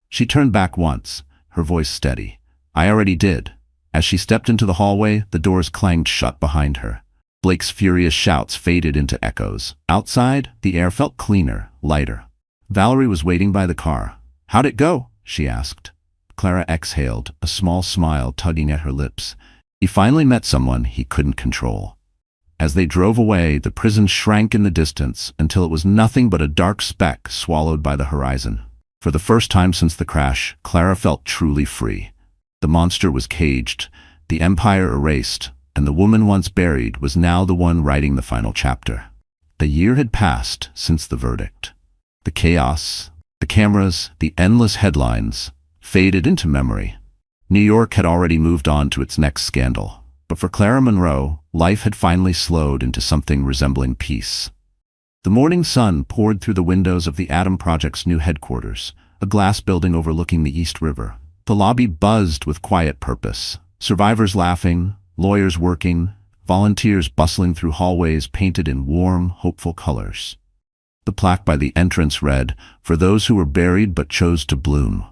She turned back once, her voice steady. "I already did." As she stepped into the hallway, the doors clanged shut behind her. Blake's furious shouts faded into echoes. Outside, the air felt cleaner, lighter. Valerie was waiting by the car. "How'd it go?" she asked. Clara exhaled, a small smile tugging at her lips. He finally met someone he couldn't control. As they drove away, the prison shrank in the distance until it was nothing but a dark speck swallowed by the horizon. For the first time since the crash, Clara felt truly free. The monster was caged, the empire erased, and the woman once buried was now the one writing the final chapter. The year had passed since the verdict. The chaos, the cameras, the endless headlines faded into memory. New York had already moved on to its next scandal. But for Clara Monroe, life had finally slowed into something resembling peace. The morning sun poured through the windows of the Atom Project's new headquarters, a glass building overlooking the East River. The lobby buzzed with quiet purpose. Survivors laughing, lawyers working, volunteers bustling through hallways painted in warm, hopeful colors. The plaque by the entrance read, "For those who were buried but chose to bloom."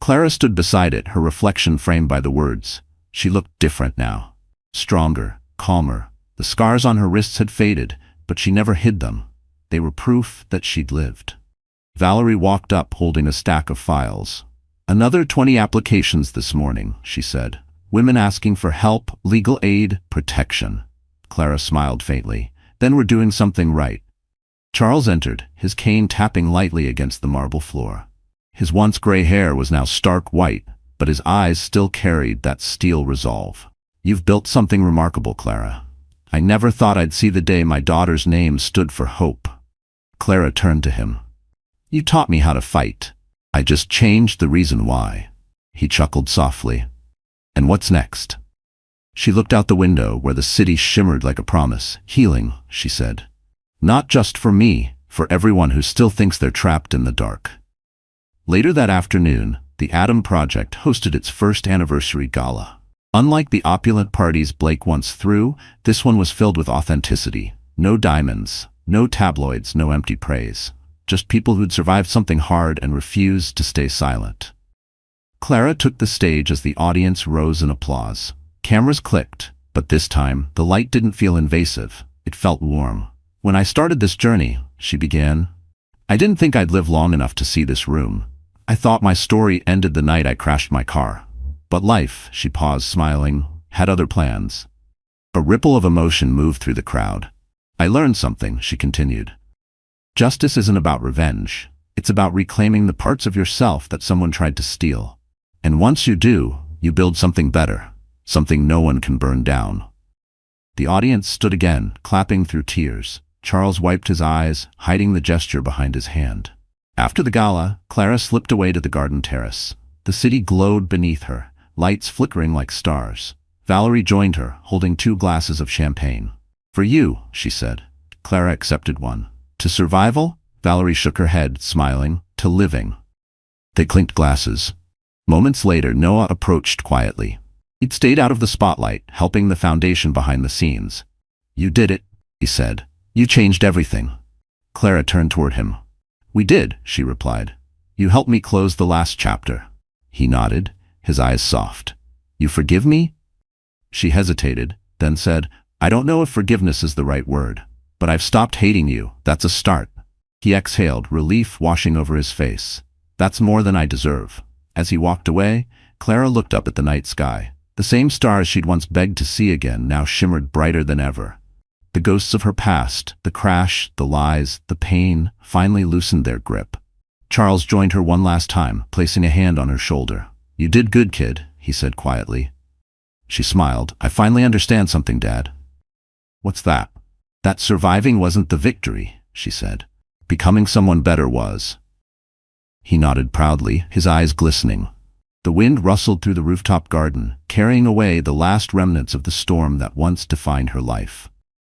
Clara stood beside it, her reflection framed by the words. She looked different now. Stronger, calmer. The scars on her wrists had faded, but she never hid them. They were proof that she'd lived. Valerie walked up holding a stack of files. "Another 20 applications this morning," she said. Women asking for help, legal aid, protection. Clara smiled faintly. Then we're doing something right. Charles entered, his cane tapping lightly against the marble floor. His once gray hair was now stark white, but his eyes still carried that steel resolve. You've built something remarkable, Clara. I never thought I'd see the day my daughter's name stood for hope. Clara turned to him. You taught me how to fight. I just changed the reason why. He chuckled softly. And what's next? She looked out the window where the city shimmered like a promise. Healing, she said. Not just for me, for everyone who still thinks they're trapped in the dark. Later that afternoon, the Adam Project hosted its first anniversary gala. Unlike the opulent parties Blake once threw, this one was filled with authenticity. No diamonds, no tabloids, no empty praise. Just people who'd survived something hard and refused to stay silent. Clara took the stage as the audience rose in applause. Cameras clicked, but this time, the light didn't feel invasive. It felt warm. When I started this journey, she began, I didn't think I'd live long enough to see this room. I thought my story ended the night I crashed my car. But life, she paused smiling, had other plans. A ripple of emotion moved through the crowd. I learned something, she continued. Justice isn't about revenge. It's about reclaiming the parts of yourself that someone tried to steal. And once you do, you build something better, something no one can burn down. The audience stood again, clapping through tears. Charles wiped his eyes, hiding the gesture behind his hand. After the gala, Clara slipped away to the garden terrace. The city glowed beneath her, lights flickering like stars. Valerie joined her, holding 2 glasses of champagne. For you, she said. Clara accepted one. To survival? Valerie shook her head, smiling. To living. They clinked glasses. Moments later, Noah approached quietly. He'd stayed out of the spotlight, helping the foundation behind the scenes. You did it, he said. You changed everything. Clara turned toward him. We did, she replied. You helped me close the last chapter. He nodded, his eyes soft. You forgive me? She hesitated, then said, I don't know if forgiveness is the right word, but I've stopped hating you. That's a start. He exhaled, relief washing over his face. That's more than I deserve. As he walked away, Clara looked up at the night sky. The same stars she'd once begged to see again now shimmered brighter than ever. The ghosts of her past, the crash, the lies, the pain, finally loosened their grip. Charles joined her one last time, placing a hand on her shoulder. You did good, kid, he said quietly. She smiled. I finally understand something, Dad. What's that? That surviving wasn't the victory, she said. Becoming someone better was. He nodded proudly, his eyes glistening. The wind rustled through the rooftop garden, carrying away the last remnants of the storm that once defined her life.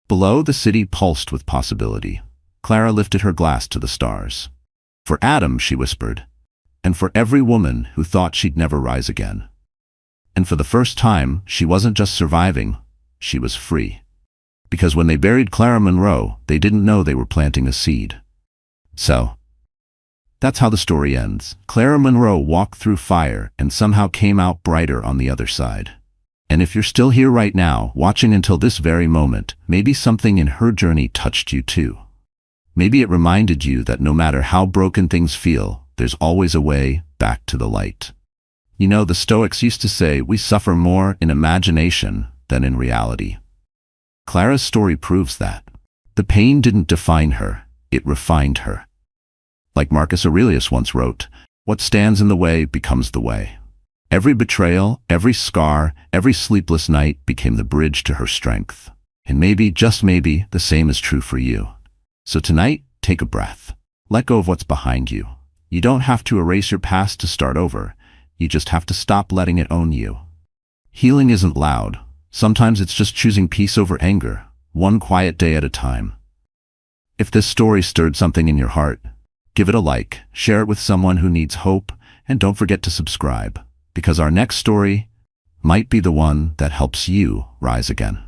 Below, the city pulsed with possibility. Clara lifted her glass to the stars. For Adam, she whispered, and for every woman who thought she'd never rise again. And for the first time, she wasn't just surviving, she was free. Because when they buried Clara Monroe, they didn't know they were planting a seed. So, that's how the story ends. Clara Monroe walked through fire and somehow came out brighter on the other side. And if you're still here right now, watching until this very moment, maybe something in her journey touched you too. Maybe it reminded you that no matter how broken things feel, there's always a way back to the light. You know, the Stoics used to say we suffer more in imagination than in reality. Clara's story proves that. The pain didn't define her, it refined her. Like Marcus Aurelius once wrote, what stands in the way becomes the way. Every betrayal, every scar, every sleepless night became the bridge to her strength. And maybe, just maybe, the same is true for you. So tonight, take a breath. Let go of what's behind you. You don't have to erase your past to start over. You just have to stop letting it own you. Healing isn't loud. Sometimes it's just choosing peace over anger, one quiet day at a time. If this story stirred something in your heart, give it a like, share it with someone who needs hope, and don't forget to subscribe, because our next story might be the one that helps you rise again.